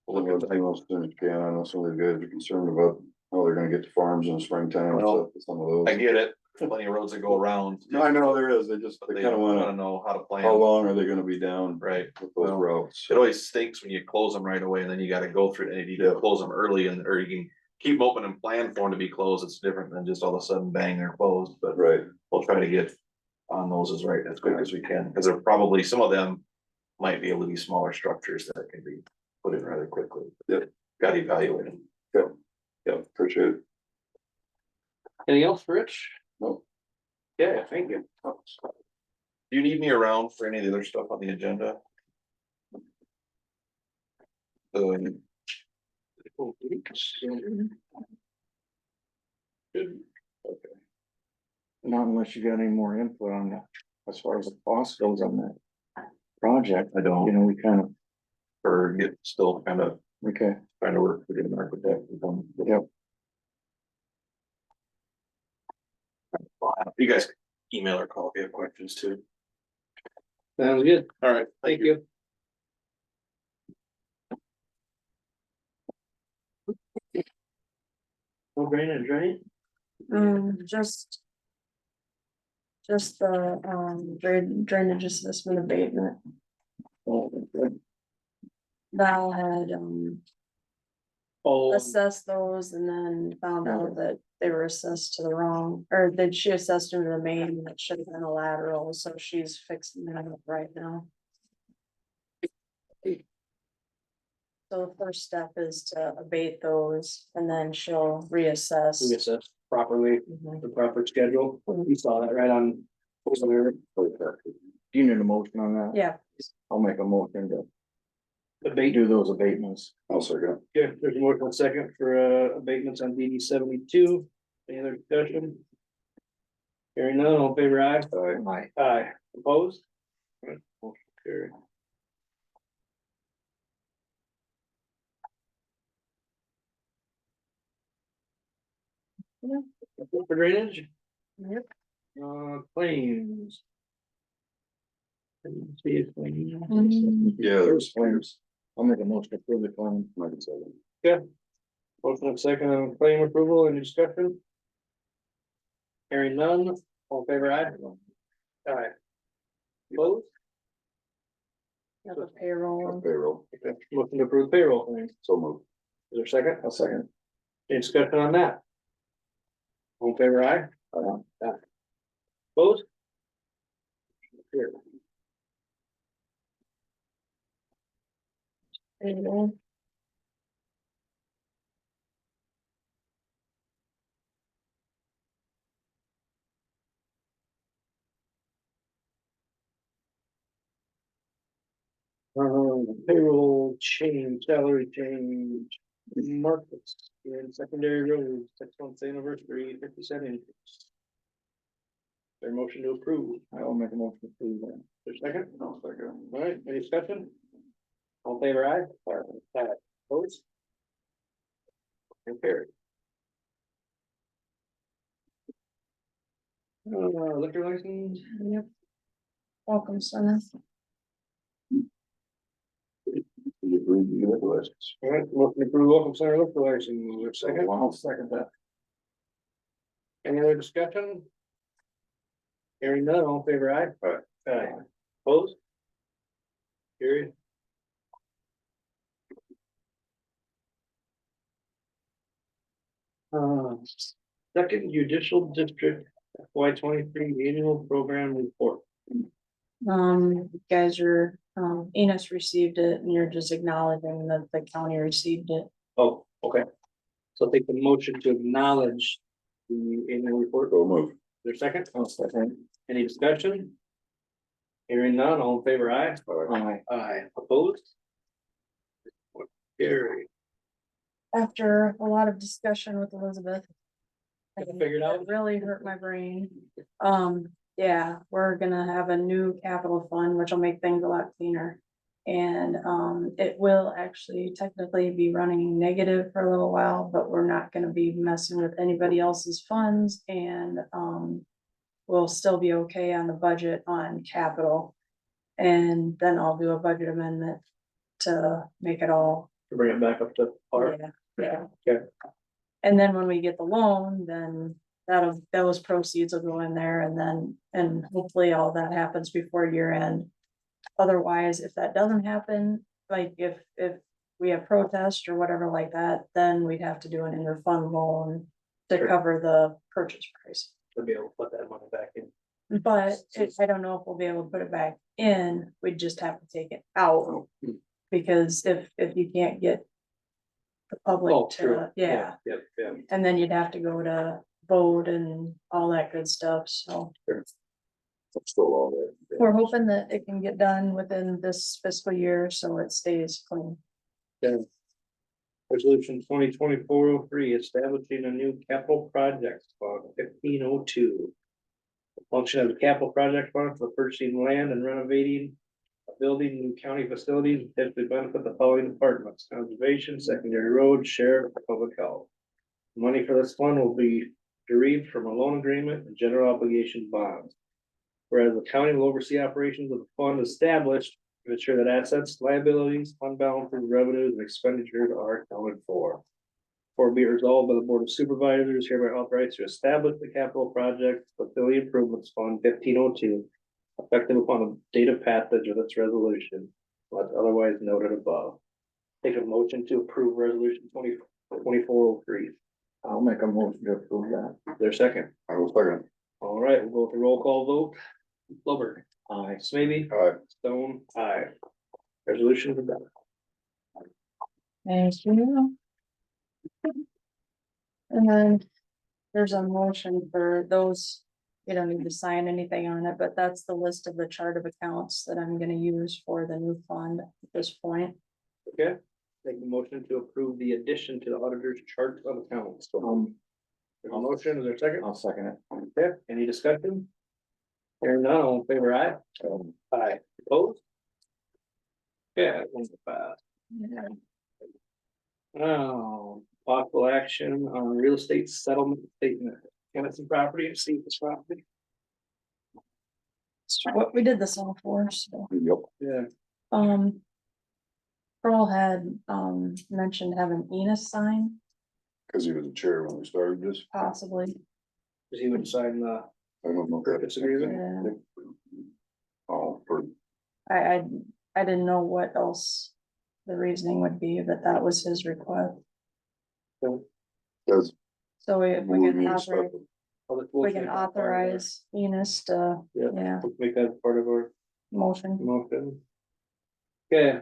Look at the most soon as you can. I know some of these guys are concerned about how they're gonna get to farms in the springtime and Well, stuff, some of those. I get it, plenty of roads that go around. No, I know there is. They just, But they they kinda wanna wanna, know how to how plan, long are they gonna be down right? with those Well, routes? It always stinks when you close them right away and then you gotta go through it, and you Yeah. can close them early or you can keep them open and plan for them to be closed. It's different than just all of a sudden bang, they're closed, but Right. we'll try to get on those as quick as we can, because they're probably, some of them might be able to be smaller structures that can be put in rather quickly. Yep. Got to evaluate them. Yep, appreciate it. Anything else for Rich? Nope. Yeah, thank you. Do you need me around for any of the other stuff on the agenda? Not unless you got any more input on that, as far as the cost goes on that project, I don't, we kind of, or get still kind of okay, trying to work with an architect. and come- Yep. You guys can email or call if you have questions too. Sounds good, All right, thank you. No drainage, right? Just. Just the, drainage assessment abatement. Val had, Oh, assessed those and then found out that they were assessed to the wrong, or that she assessed them to the main, and it should have been a lateral, so she's fixing that up right now. So the first step is to abate those and then she'll reassess. reassess properly, Mhm. the proper schedule. We saw that right on. Do you need a motion on that? Yeah, I'll make a motion to Abate. do those abatements. I'll second. Yeah, there's more than a second for abatements on DD 72. Any other discussion? Hearing none, all in favor aye. Aye. Aye, opposed? Alright, motion carried. Yeah. For drainage, yep. claims. See if we- Yeah, there's claims. I'll make a motion to approve the claim. I can second. Motion and second on claim approval, any discussion? Hearing none, all in favor aye. Aye. Opposed? Have a payroll. Payroll, Okay, motion to approve payroll claim. Is so moved. there a second? I'll second. Any discussion on that? All in favor aye. Aye. Opposed? Here. Payroll. Payroll change, salary change, markets and secondary roads, 6 months anniversary, 50 cent increase. Their motion to approve, I'll make a motion to approve that. their second, I'll second. all right, any discussion? All in favor aye. Aye. Opposed? And carried. Liquor license, Yep. Welcome, Senna. You agree, you get the license. all right, motion to approve welcome center liquor license, is there a second? I'll second that. Any other discussion? Hearing none, all in favor aye. Aye. Aye. Opposed? Carried. Second judicial district FY 23 annual program report. You guys are, Enos received it and you're just acknowledging that the county received it. Oh, okay. So take the motion to acknowledge the annual report. So moved. Their second, I'll second. any discussion? Hearing none, all in favor aye. Aye. Aye. Opposed? Carried. After a lot of discussion with Elizabeth. Got it figured out? It really hurt my brain. Yeah, we're gonna have a new capital fund, which will make things a lot cleaner. And, it will actually technically be running negative for a little while, but we're not gonna be messing with anybody else's funds and, we'll still be okay on the budget on capital. And then I'll do a budget amendment to make it all. To bring it back up to par. Yeah. Okay. And then when we get the loan, then those proceeds will go in there and hopefully all that happens before year end. Otherwise, if that doesn't happen, like if we have protest or whatever like that, then we'd have to do an interfund loan to Sure. cover the purchase price. To be able to put that money back in. But I don't know if we'll be able to put it back in, we'd just have to take it out. Because if you can't get the Oh, public true. to, yeah, Yep, yep. and then you'd have to go to vote and all that good stuff, so. Still all there. We're hoping that it can get done within this fiscal year, so it stays clean. Resolution 2024-03, establishing a new capital project fund 1502. The function of the capital project fund for purchasing land and renovating. Building new county facilities that would benefit the following departments: conservation, secondary roads, sheriff, public health. Money for this fund will be derived from a loan agreement and general obligation bonds. Whereas the county will oversee operations of the fund established to ensure that assets, liabilities, fund balances, revenues, and expenditures are accounted for. For be it resolved by the Board of Supervisors, hereby authorized to establish the capital project facility improvements fund 1502. Effective upon the date of passage of this resolution, unless otherwise noted above. Take a motion to approve resolution 2024-03. I'll make a motion to approve that. Their second. I will second. All right, we'll go with the roll call vote. Lowberg. Aye. Smithy. Aye. Stone. Aye. Resolution is adopted. Thank you. And then there's a motion for those, you don't need to sign anything on it, but that's the list of the chart of accounts that I'm gonna use for the new fund at this point. Okay, make a motion to approve the addition to the auditor's chart of accounts. There's a motion, is there a second? I'll second it. Okay, any discussion? Hearing none, all in favor, aye? Aye, opposed? Yeah, that one's fast. Oh, possible action on real estate settlement statement, Kennison property and Stevens property. It's what we did this all for, so, Yep. Yeah. Pearl had, mentioned having Enos sign, Cause he was the chair when we started this. possibly. Cause he would sign the I don't know. purchase agreement. Yeah. Oh, for, I didn't know what else the reasoning would be, but that was his request. cause So we we can need authorize, stuff. we can authorize Enos to, yeah, Make that part of our motion. motion. Okay,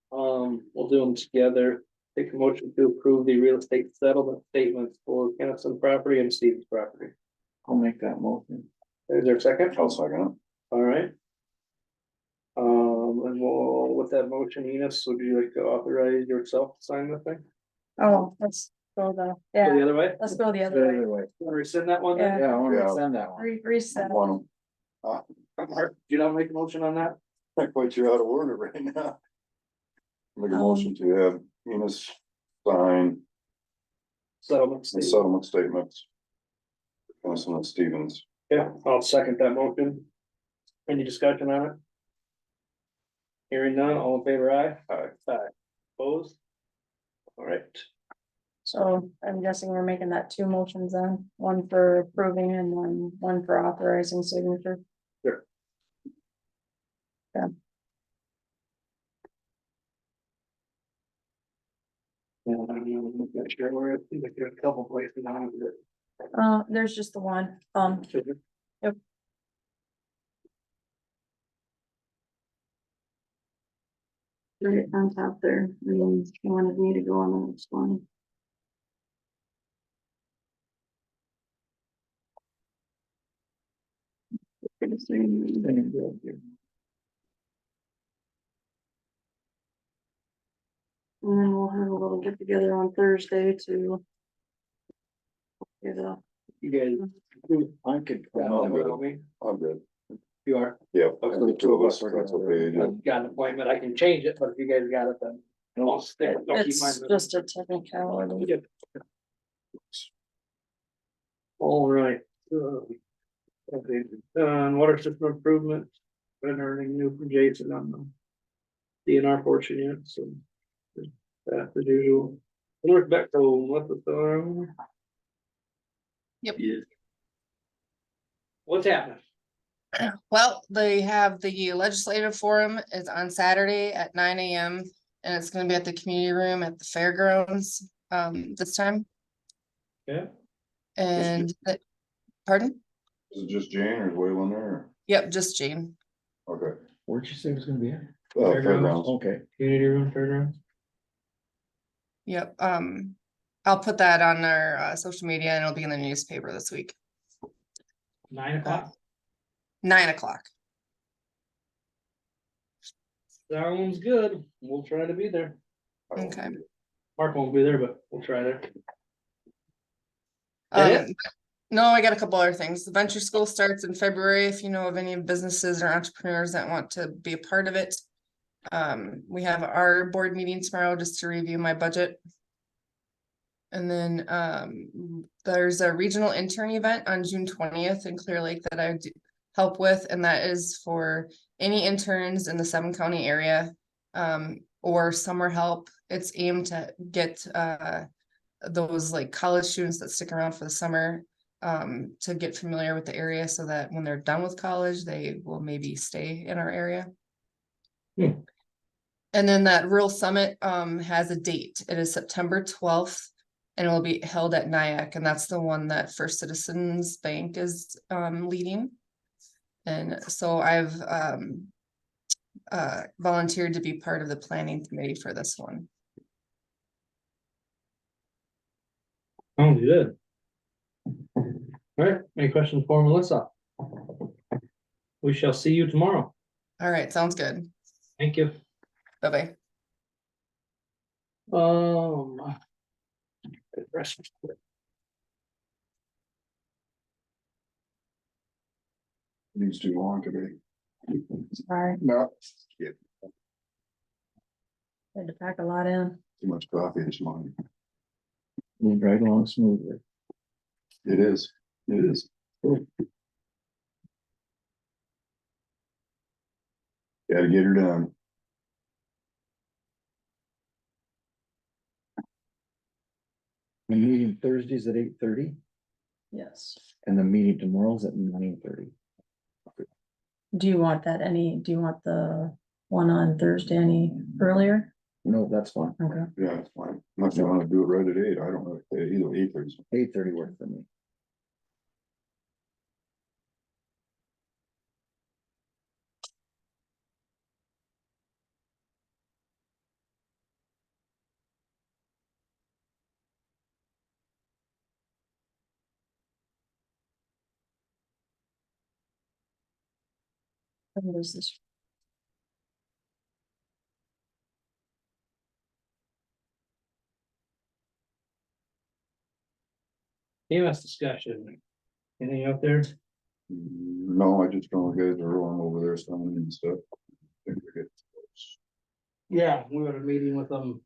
we'll do them together. Take a motion to approve the real estate settlement statements for Kennison property and Stevens property. I'll make that motion. Is there a second? I'll second All right. And we'll, with that motion, Enos, would you like to authorize yourself to sign the thing? Oh, let's go the, Go yeah, the other way? let's go the The other way. other way. Want to rescind that one then? Yeah, I want Yeah. to send that one. Reset. it. One, Mark, do you not make a motion on that? not quite sure how to word it right now. Make a motion to have Enos sign Settlement the statement. settlement statements. Kennison and Stevens. Yeah, I'll second that motion. Any discussion on it? Hearing none, all in favor, aye? Aye. Opposed? All right, So I'm guessing we're making that two motions then, one for approving and then one for authorizing signature. Sure. Yeah. and I'm not sure where, it seems like there's a couple places on it. There's just the one, Yep. Right on top there, and then you wanted me to go on the next one. And then we'll have a little get together on Thursday to. Get a, You guys. I could. I'm good. You are, Yeah. Okay, The two of us, that's okay. yeah. I've got an appointment, I can change it, but if you guys got it, then. I'll stick. Don't keep it's mine. just a technicality. Yep. All right. Okay, water system improvement, been earning new from Jason on the DNR portion yet, so. That's as usual. North Beckville, what the? Yep. Yeah. What's happening? Well, they have the legislative forum is on Saturday at 9 AM. And it's gonna be at the community room at the fairgrounds, this time. Yeah. And, pardon? Is it just Jane or is Waylon there? Yep, just Jane. Okay. Where'd you say it was gonna be at? Fairgrounds. Okay. Community room, fairgrounds. Yep, I'll put that on our social media and it'll be in the newspaper this week. 9 o'clock. 9 o'clock. Sounds good. We'll try to be there. Okay. Mark won't be there, but we'll try there. That it? No, I got a couple other things. The venture school starts in February. If you know of any businesses or entrepreneurs that want to be a part of it. We have our board meeting tomorrow just to review my budget. And then there's a regional intern event on June 20th in Clear Lake that I do help with, and that is for any interns in the 7-county area or summer help. It's aimed to get those like college students that stick around for the summer to get familiar with the area so that when they're done with college, they will maybe stay in our area. And then that Rural Summit has a date. It is September 12th. And it will be held at Nyack, and that's the one that First Citizens Bank is leading. And so I've volunteered to be part of the planning committee for this one. Oh, good. All right, any questions for Melissa? We shall see you tomorrow. All right, sounds good. Thank you. Bye-bye. Good rest. These too long to be. Sorry, No. Yeah, had to pack a lot in. too much coffee this morning. Move right along smoothly. It is, it is. Gotta get her done. The meeting Thursdays at 8:30 Yes. and the meeting tomorrow's at 9:30. Do you want the one on Thursday any earlier? No, that's fine. Okay. Yeah, it's fine. Unless you wanna do it right at 8, I don't know, either 8 or. 8:30 works for me. What is this? EMS discussion. Anything out there? No, I just don't guys are rolling over there selling and stuff. Think we're getting close. Yeah, we had a meeting with them.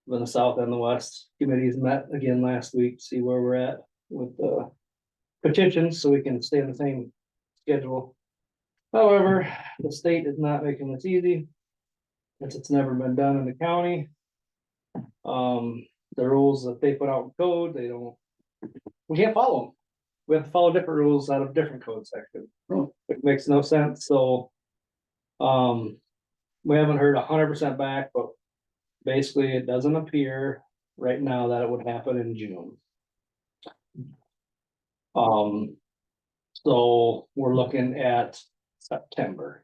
In the south and the west committees met again last week, see where we're at with the petitions, so we can stay on the same schedule. However, the state is not making this easy. Since it's never been done in the county. The rules that they put out in code, we can't follow them. We have to follow different rules out of different code sections. It makes no sense, so. We haven't heard 100% back, but basically it doesn't appear right now that it would happen in June. So we're looking at September.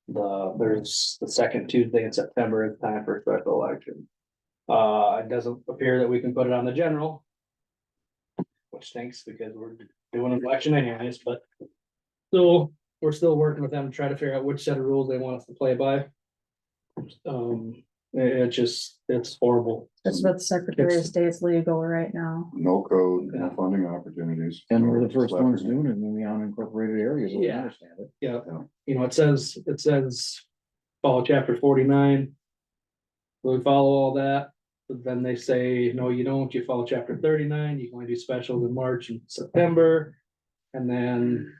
There's the second Tuesday in September is time for a special election. It doesn't appear that we can put it on the general. Which stinks because we're doing an election anyways, but. So we're still working with them to try to figure out which set of rules they want us to play by. It's horrible. That's what the Secretary of State's legal right now. No code, no Yeah. funding opportunities. And we're the first ones doing it in the unincorporated areas, as I Yeah. understand it. Yeah, Yeah. you know, it says follow chapter 49. We follow all that, but then they say, no, you don't, you follow chapter 39, you can only do specials in March and September. And then,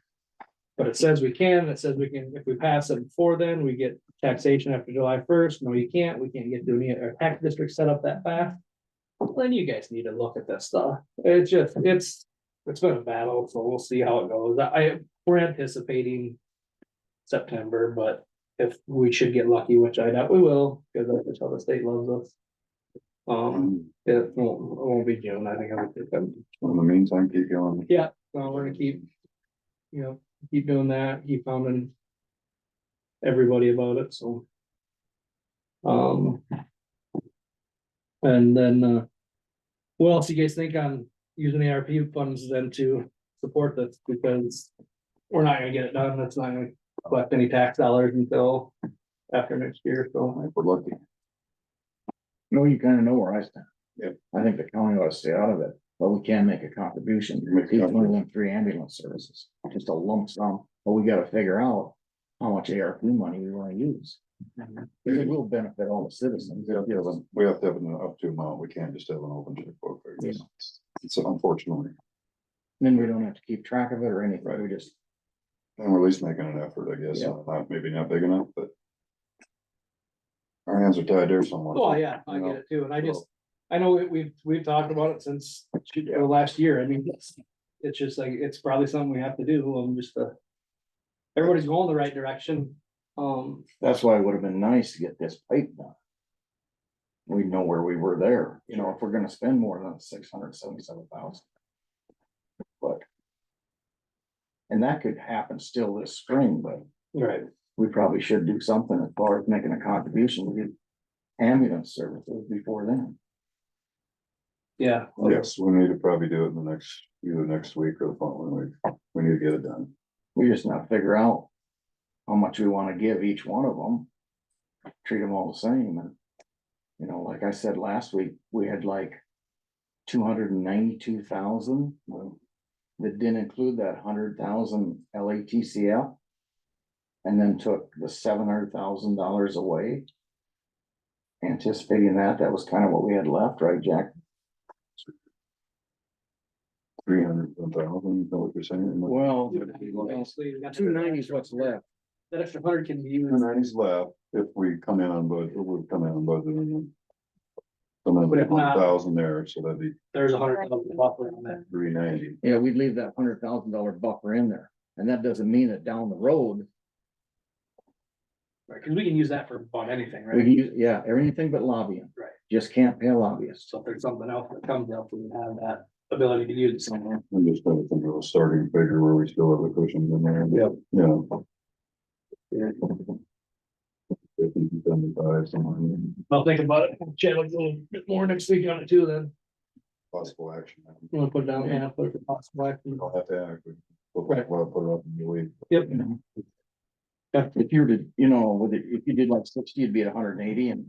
but it says we can, it says we can, if we pass it before then, we get taxation after July 1st. No, you can't, we can't get any our tax district set up that fast. Then you guys need to look at this stuff. It's been a battle, so we'll see how it goes. We're anticipating September, but if we should get lucky, which I doubt we will, because that's how the state loves us. It won't be June, I think it'll be September. In the meantime, keep going. Yeah, well, we're gonna keep, keep doing that, keep pounding everybody about it, so. And then, what else you guys think on using the ARP funds then to support this, because we're not gonna get it done, that's not gonna collect any tax dollars until after next year, so. We're lucky. No, you kind of know where I stand. Yep. I think the county ought to stay out of it, but we can make a contribution. Make a Each one of them 3 ambulance services, just a lump sum, but we gotta figure out how much ARP money we wanna use. It will benefit all the citizens. We have to have an up to amount. We can't just have an open checkbook. I guess. It's unfortunately, Then we don't have to keep track of it or anything, we just. and we're at least making an effort, I guess. Yeah. Maybe not big enough, but. Our hands are tied there somewhere. Oh, yeah, I get it too, and I know we've talked about it since the last year, I mean, it's just like, it's probably something we have to do, everybody's going the right direction, That's why it would have been nice to get this pipe done. We know where we were there, if we're gonna spend more than 677,000. But. And that could happen still this spring, but right, we probably should do something as far as making a contribution to get ambulance services before then. Yeah. Yes, we need to probably do it in the next, either next week or the following week. We need to get it done. We just not figure out how much we wanna give each one of them. Treat them all the same and, you know, like I said last week, we had like 292,000. That didn't include that 100,000 LATCF. And then took the $700,000 away. Anticipating that was kind of what we had left, right, Jack? 300,000, is that what you're saying? Well, Obviously, you got 290 is what's left. That extra 100 can be used. 290's left, if we come in on budget, it would come in on budget. But if not- 1,000 there, so that'd be There's 100,000 buffer on that. 390. Yeah, we'd leave that $100,000 buffer in there, and that doesn't mean that down the road, Right, cause we can use that for about anything, we right? can use, yeah, everything but lobbying. Right. Just can't pay a lobbyist. So if there's something else that comes up, we have that ability to use it somewhere. I'm just trying to think of a starting figure where we still have the cushion in there. Yep. Yeah. 50, 75, somewhere. I'll think about it, chat a little bit more next week on it too, then. Possible action. You wanna put it down, yeah, put it for possible action. I'll have to act. Right. Well, put it up in the week. Yep. You know? Yeah. If you were to, you know, with it, if you did like 60, you'd be at 180, and if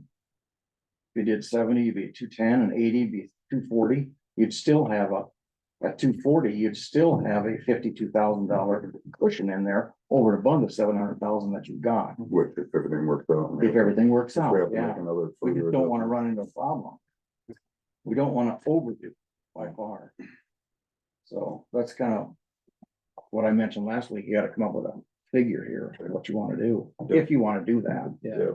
you did 70, you'd be at 210, and 80, you'd be 240, you'd still have at 240, you'd still have a $52,000 cushion in there over and above the 700,000 that you've got. Which if everything works out. If everything works If out, we have to yeah. make another We further just don't wanna adjustment. run into a problem. We don't wanna overdo by far. So that's kind of what I mentioned last week. You gotta come up with a figure here, of what you wanna do, if you wanna do that. Yeah.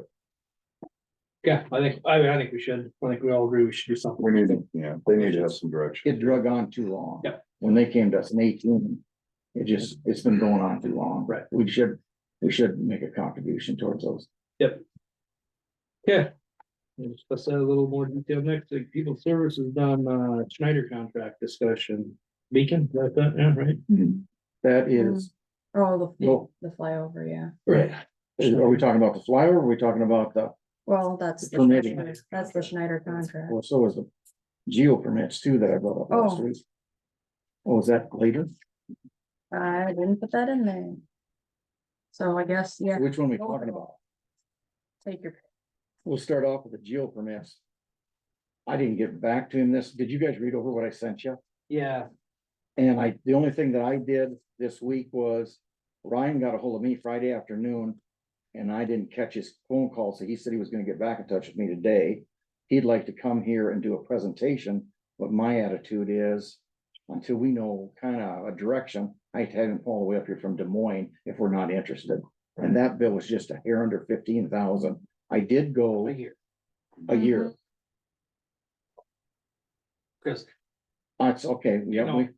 Yeah, I think we should, I think we all agree we should do something. We need to, yeah, they need to have some direction. It drug on too long. Yep. When they came to us in 18, it's been going on too long. Right. We should make a contribution towards those. Yeah. Let's add a little more detail next, like people services done, Schneider contract discussion. Beacon, is that, yeah, right? That is, Oh, Well- the flyover, yeah. Right. are we talking about the flyover? Or are we talking about the, Well, that's the Permitting. Schneider, that's the Schneider contract. well, so is the geo permits too that I brought up last Oh. week. Oh, is that later? I didn't put that in there. So I guess, yeah, Which one are we talking about? take your, We'll start off with the geo permits. I didn't get back to him this, did you guys read over what I sent you? Yeah, And the only thing that I did this week was Ryan got a hold of me Friday afternoon. And I didn't catch his phone call, so he said he was gonna get back in touch with me today. He'd like to come here and do a presentation, but my attitude is, until we know kind of a direction, I had him all the way up here from Des Moines if we're not interested. And that bill was just a hair under 15,000. I did go a year, a year. cause That's okay, You yeah, know,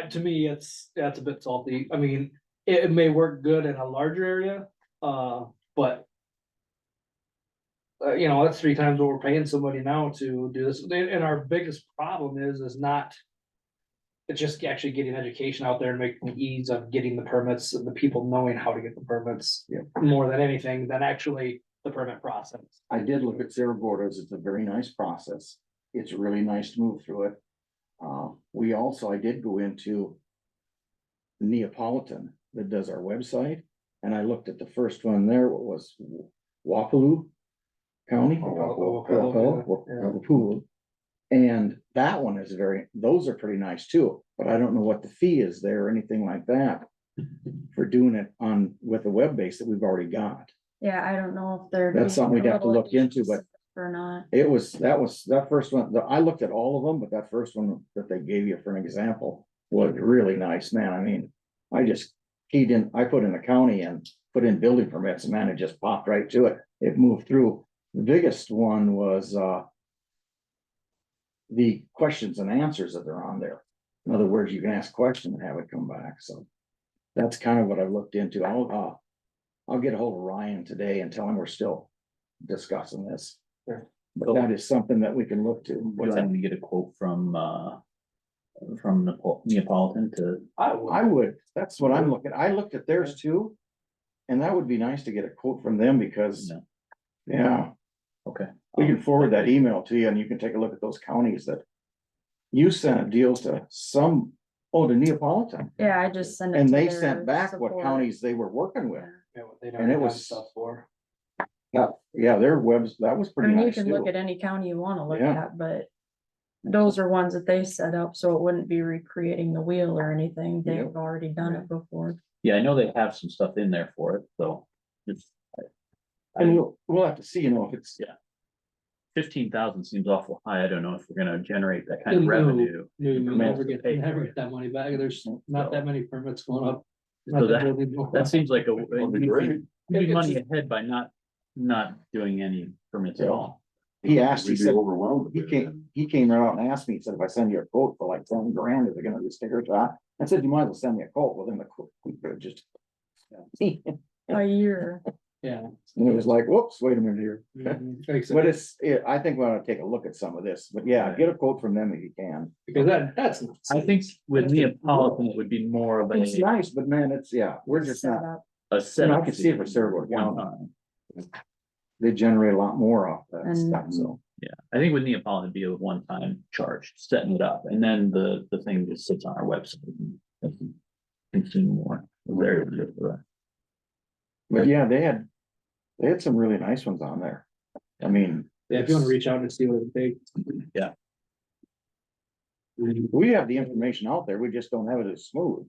to me, that's a bit salty. I mean, it may work good in a larger area, but. You know, that's 3 times what we're paying somebody now to do this, and our biggest problem is not. It's just actually getting education out there and making the ease of getting the permits and the people knowing how to get the permits. Yeah. More than anything than actually the permit process. I did look at Cerro Gordos. It's a very nice process. It's really nice to move through it. I did go into Neapolitan that does our website, and I looked at the first one there, what was Wapelou County? Wapelou. And that one is those are pretty nice too, but I don't know what the fee is there or anything like that for doing it with a web base that we've already got. yeah, I don't know if they're. That's something we'd have to look into, but Or not. That first one, I looked at all of them, but that first one that they gave you for an example was really nice, man. I mean, I put in the county and put in building permits, and man, it just popped right to it. It moved through. The biggest one was, the questions and answers that are on there. In other words, you can ask questions and have it come back, so. That's kind of what I looked into. I'll get a hold of Ryan today and tell him we're still discussing this. Sure. But that is something that we can look to. What does that mean to get a quote from Neapolitan to? I would, that's what I'm looking, I looked at theirs too. And that would be nice to get a quote from them because, No. yeah, Okay. we can forward that email to you and you can take a look at those counties that you sent deals to some, to Neapolitan. Yeah, I just sent it. And to they their sent back what support. counties they were working with. Yeah. And it was stuff for. Yeah, their webs, that was I pretty mean, you nice can look too. at any county you wanna look Yeah. at, but those are ones that they set up, so it wouldn't be recreating the wheel or anything. They've Yep. already done it before. Yeah, I know they have some stuff in there for it, so. It's, And we'll have to see, if it's. Yeah. 15,000 seems awful high. I don't know if we're gonna generate that kind of No, revenue. No, you Incremental never to get, pay never for get that money back. There's not that many permits going up. So that seems like That'd be great. you'd be money ahead by not doing any permits at all. He asked, he We'd be said, overwhelmed. he came right out and asked me, he said, if I send you a quote for like 10 grand, is it gonna be sticker shot? I said, you might as well send me a quote, well, then the quote, we could just. And A year. Yeah. it was like, whoops, wait a minute here. Mhm. But I think we ought to take a look at some of this, but yeah, get a quote from them if you can. Because that's. I think with Neapolitan, it would be more of It's a nice, but man, we're just Set not, up. a setup. I can see it for Saragordo One County. time. They generate a lot more off that And- stuff, so. Yeah, I think with Neapolitan, it'd be a one-time charge, setting it up, and then the thing just sits on our website. And consume more. Very good for that. But yeah, they had some really nice ones on there. I mean. Yeah, if you wanna reach out and see what it takes. We have the information out there, we just don't have it as smooth.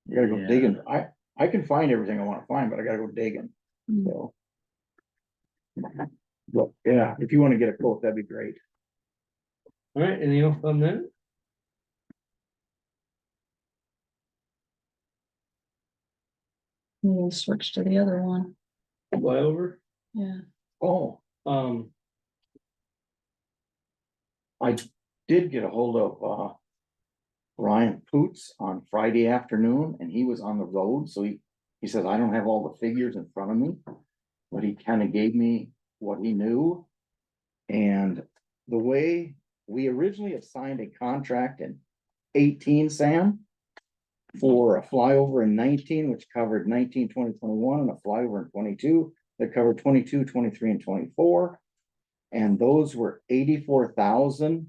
You gotta go Yeah. digging, I can find everything I wanna find, but I gotta go digging, so. But yeah, if you wanna get a quote, that'd be great. All right, anything else on that? We'll switch to the other one. Flyover? Yeah. Oh, Um, I did get a hold of, Ryan Poots on Friday afternoon, and he was on the road, so he says, I don't have all the figures in front of me. But he kind of gave me what he knew. And the way we originally had signed a contract in 18, Sam, for a flyover in 19, which covered 19, 20, 21, and a flyover in 22, that covered 22, 23, and 24. And those were 84,000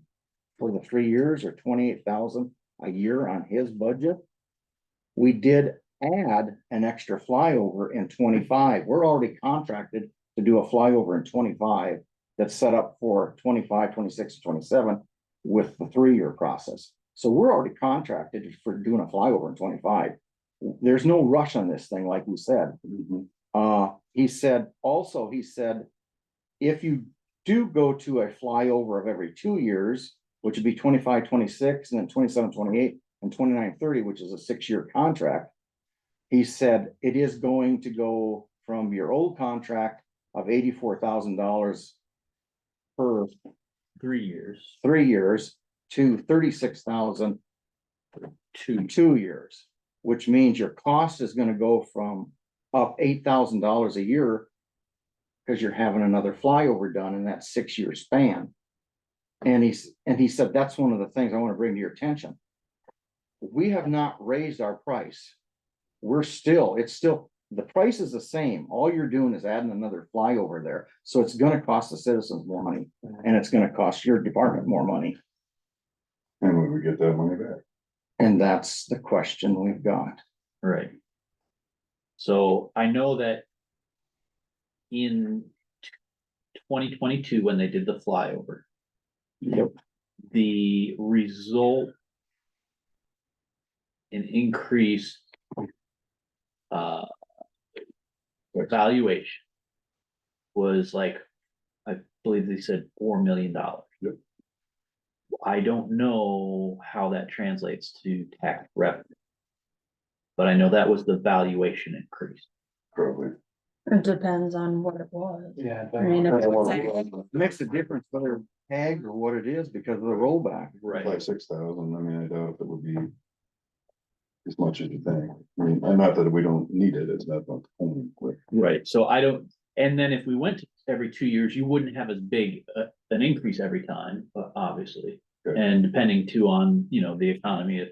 for the 3 years, or 28,000 a year on his budget. We did add an extra flyover in 25. We're already contracted to do a flyover in 25 that's set up for 25, 26, 27 with the 3-year process. So we're already contracted for doing a flyover in 25. There's no rush on this thing, like you said. He said, if you do go to a flyover of every 2 years, which would be 25, 26, and then 27, 28, and 29, 30, which is a 6-year contract. He said it is going to go from your old contract of $84,000 per 3 years. 3 years to 36,000 to 2 years, which means your cost is gonna go from up $8,000 a year because you're having another flyover done in that 6-year span. And he said, that's one of the things I want to bring to your attention. We have not raised our price. The price is the same. All you're doing is adding another flyover there. So it's gonna cost the citizens more money, and it's gonna cost your department more money. And when we get that money back. And that's the question we've got. Right. So I know that in 2022, when they did the flyover, Yep. the result in increased valuation was like, I believe they said $4 million. Yep. I don't know how that translates to tax revenue. But I know that was the valuation increase. Probably. It depends on what it was. yeah. I mean, if it's Makes a difference whether it's tagged or what it is because of the rollback. Like 6,000, I mean, I doubt if it would be as much as you think. I mean, and not that we don't need it, it's not the point, but Right, so I don't, and then if we went to every 2 years, you wouldn't have as big an increase every time, obviously. Okay. And depending too on, the economy, if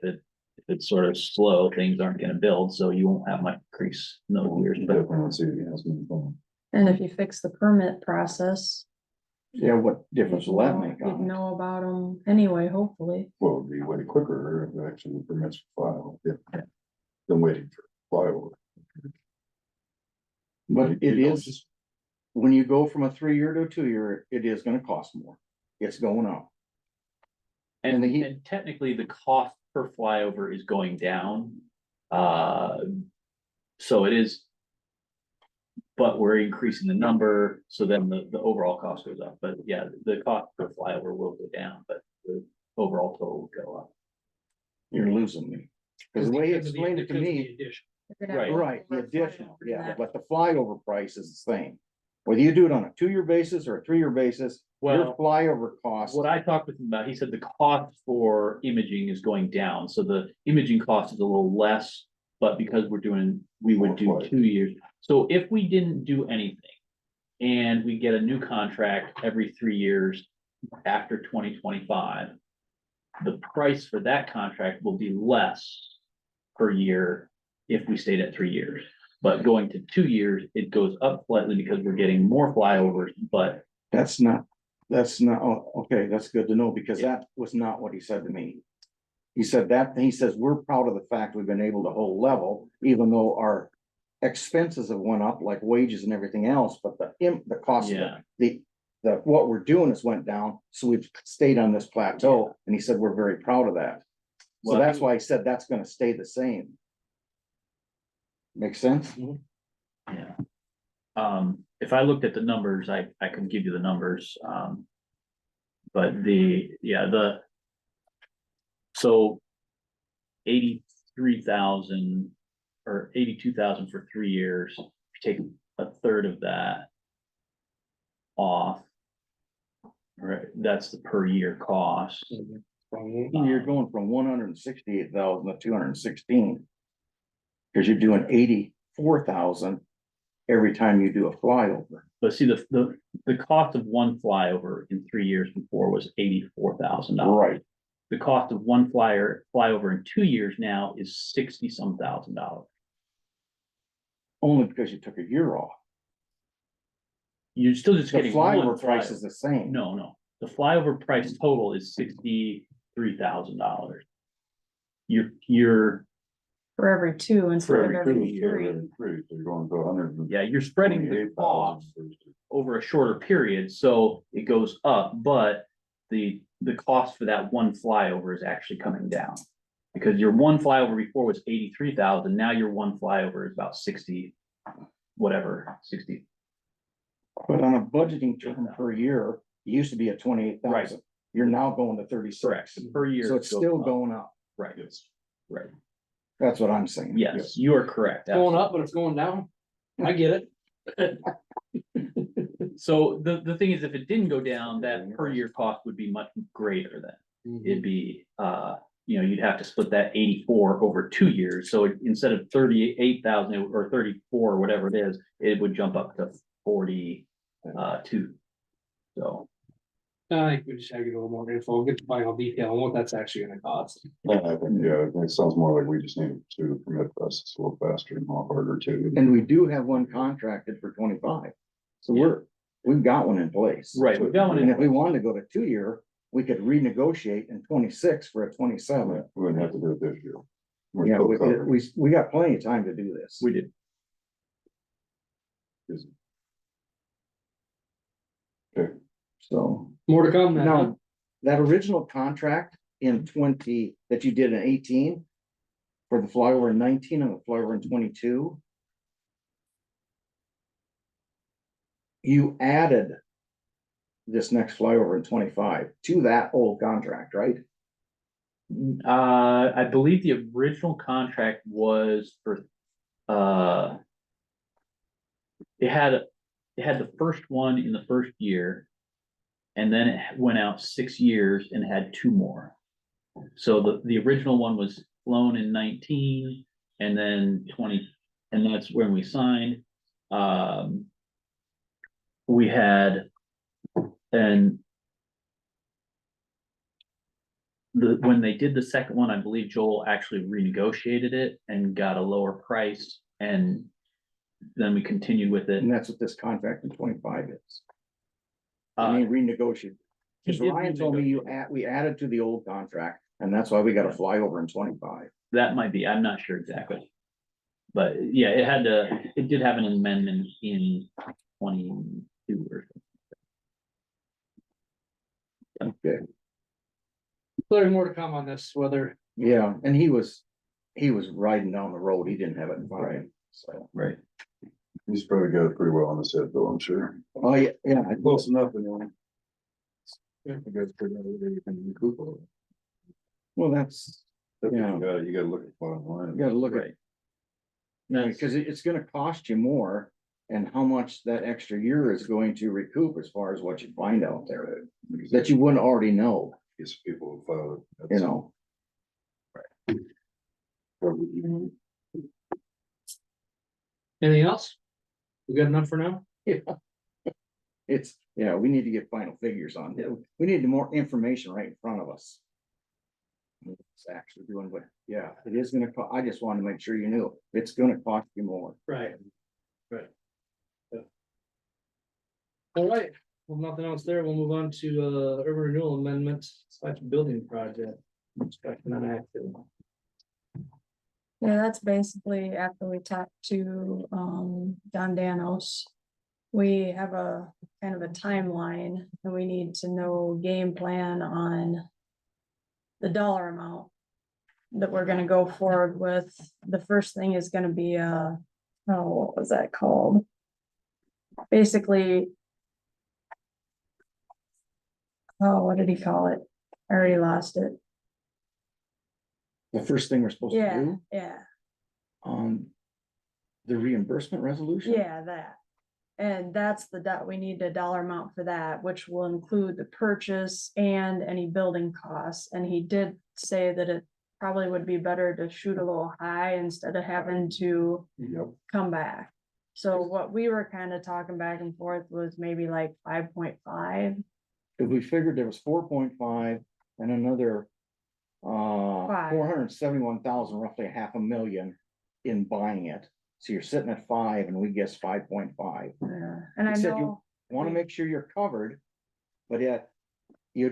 it's sort of slow, things aren't gonna build, so you won't have much increase in those years. you But definitely don't see it as many fun. And if you fix the permit process, Yeah, what difference will that make We'd on it? know about them anyway, hopefully. Well, it'd be way quicker if actually the permits file, than waiting for flyover. But it You know, is, when you go from a 3-year to a 2-year, it is gonna cost more. It's going up. And, And the- and technically, the cost per flyover is going down. So it is. But we're increasing the number, so then the overall cost goes up. But yeah, the cost per flyover will go down, but the overall total will go up. You're losing me. Cause the way he explained it to Because of me, the addition. right, the additional, yeah, but the flyover price is the same. Whether you do it on a 2-year basis or a 3-year basis, your Well, flyover cost. What I talked with him about, he said the cost for imaging is going down, so the imaging cost is a little less. But because we would do More 2 years, so if we didn't do anything. And we get a new contract every 3 years after 2025. The price for that contract will be less per year if we stayed at 3 years. But going to 2 years, it goes up slightly because we're getting more flyovers, but That's not, oh, okay, that's good to know, because that was not what he said to me. He said that, he says, we're proud of the fact we've been able to hold level, even though our expenses have went up, like wages and everything else, but the cost of Yeah. what we're doing has went down, so we've stayed on this plateau, and he said, we're very proud of that. So Well, that's why he said that's gonna stay the same. Make sense? yeah. If I looked at the numbers, I could give you the numbers, but so 83,000 or 82,000 for 3 years, if you take a third of that off, right, that's the per year cost. You're going from 168,000 to 216. Cause you're doing 84,000 every time you do a flyover. But see, the cost of one flyover in 3 years before was $84,000. Right. The cost of one flyover in 2 years now is $60-some thousand. Only because you took a year off. You're still just The getting one flyover price flyover. is the same. No, the flyover price total is $63,000. You're For every 2 instead of every 3. So you're going to 100. Yeah, you're spreading the cost over a shorter period, so it goes up, but the cost for that one flyover is actually coming down. Because your one flyover before was 83,000, now your one flyover is about 60, whatever, 60. But on a budgeting term per year, it used to be at 28,000. Right. You're now going to 36. Correct, per year. So it's goes still up. going up. Right, right, That's what I'm saying. yes, you are correct. Going up, but it's going down. I get it. So the thing is, if it didn't go down, that per year cost would be much greater then. It'd be, you'd have to split that 84 over 2 years, so instead of 38,000 or 34, or whatever it is, it would jump up to 42. So, I think we just have to get a little more info, get the final detail on what that's actually gonna cost. I think, yeah, it sounds more like we just need to do the permit process a little faster and more harder too. And we do have one contracted for 25. So we've got one in place. right, we've got one And in, if we wanted to go to 2-year, we could renegotiate in 26 for a 27. We wouldn't have to do it this year. We're Yeah, still covered. we got plenty of time to do this. we did. So More to come then. huh? now, that original contract in 20, that you did in 18 for the flyover in 19 and the flyover in 22. You added this next flyover in 25 to that old contract, right? I believe the original contract was for, it had the first one in the first year. And then it went out 6 years and had 2 more. So the original one was flown in 19 and then 20, and that's when we signed. We had, and when they did the second one, I believe Joel actually renegotiated it and got a lower price, and then we continued with it. And that's what this contract in 25 is. I mean, renegotiate. He Cause did Ryan told me renegotiate. we added to the old contract, and that's why we got a flyover in 25. That might be, I'm not sure exactly. But yeah, it did have an amendment in 22 or something. Okay, There's more to come on this, whether, yeah, and he was riding down the road, he didn't have it in front of him, so. Right. He's probably got it pretty well on his head though, I'm sure. Oh, yeah, yeah, I Close enough, anyway. I guess pretty much you can recoup it. well, that's, yeah. You gotta look at bottom line. You gotta look at, Right. No, because it's gonna cost you more, and how much that extra year is going to recoup as far as what you find out there, that you wouldn't already know, Guess people will file it. you know. anything else? We got enough for now? It's, yeah, we need to get final figures on it. We need more information right in front of us. It's actually doing what, yeah, it is gonna I just wanted to make sure you knew, it's gonna cost you more. Right. Right. Yeah. All right, well, nothing else there, we'll move on to urban renewal amendment / building project. Inspection on active. Yeah, that's basically after we talked to, John Danos. We have a kind of a timeline and we need to know game plan on the dollar amount that we're gonna go forward with. The first thing is gonna be, oh, what was that called? Basically. Oh, what did he call it? I already lost it. The first thing we're supposed to Yeah, do, yeah. the reimbursement resolution. Yeah, that. And that's we need a dollar amount for that, which will include the purchase and any building costs. And he did say that it probably would be better to shoot a little high instead of having to Yep. come back. So what we were kind of talking back and forth was maybe like 5.5. Cause we figured there was 4.5 and another, Five. 471,000, roughly $500,000 in buying it. So you're sitting at 5 and we guess 5.5. Yeah, and I He said know, Want to make sure you're covered, but yet you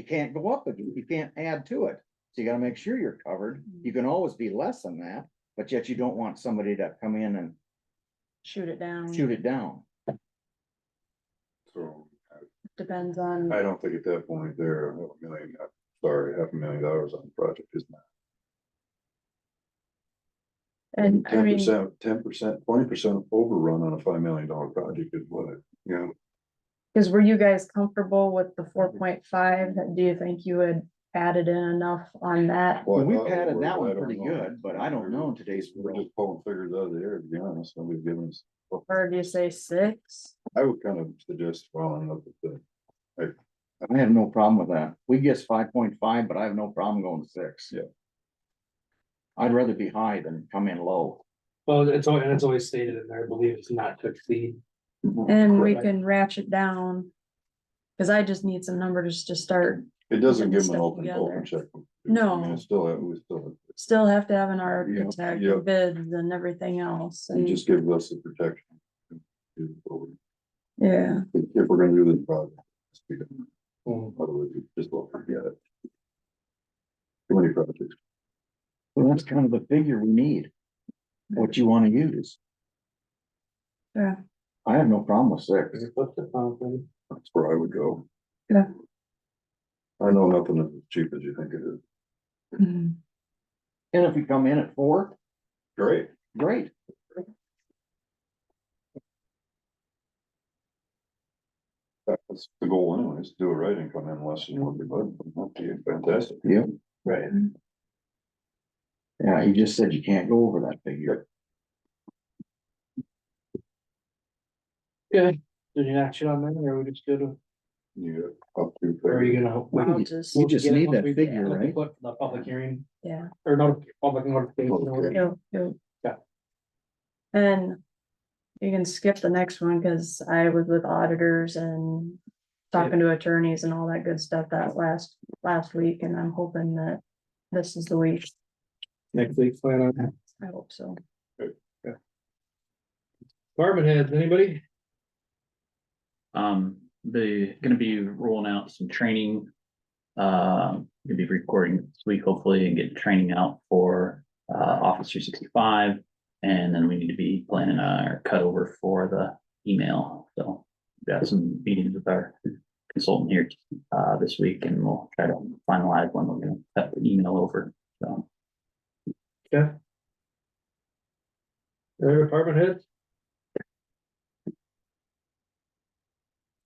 can't go up again, you can't add to it. So you gotta make sure you're covered. You can always be less than that, but yet you don't want somebody to come in and shoot it down. shoot it down. So Depends on, I don't think at that point there, $500,000 on the project is not. and I mean, 10%, 20% overrun on a $5 million project is what, because were you guys comfortable with the 4.5? Do you think you had added in enough on that? Well, we I thought padded were, that but I one don't pretty know. good, but I don't know in today's We're world. just pulling figures out of the air, to be honest, nobody's giving us. Or do you say 6? I would kind of suggest following up with the, I have no problem with that. We guess 5.5, but I have no problem going to 6. Yeah. I'd rather be high than come in low. Well, it's always stated in there, I believe it's not to exceed. And we Correct. can ratchet down. Cause I just need some numbers to start. it doesn't give them an Stuff open together. check. No. I mean, it's still, we still, Still have to have an architect, yep. bids and everything else. it And just gives us the protection. yeah, If we're gonna do this project. Otherwise, we just won't forget it. Too many projects. Well, that's kind of the figure we need. What you want to use. yeah. I have no problem with 6. That's where I would go. Yeah. I know nothing is as cheap as you think it is. Mhm. And if we come in at 4, Great. great. That's the goal anyways, do it right and come in less than what we budgeted. That'd be fantastic. Yeah. Right. Yeah, you just said you can't go over that figure. Good. Any action on that, or are we just go to, You got up to. or are you gonna? I'll You just, you just get it need once that we figure, put right? The public hearing, yeah. or not, public notification. Okay. You'll- Yeah. And you can skip the next one, cause I was with auditors and talking to attorneys and all that good stuff that last week, and I'm hoping that this is the week. Next week's plan on that. I hope so. Department heads, anybody? gonna be rolling out some training. Gonna be recording this week hopefully and get training out for Office 365. And then we need to be planning our cutover for the email. So we've got some meetings with our consultant here this week, and we'll try to finalize when we're gonna cut the email over. So Other department heads?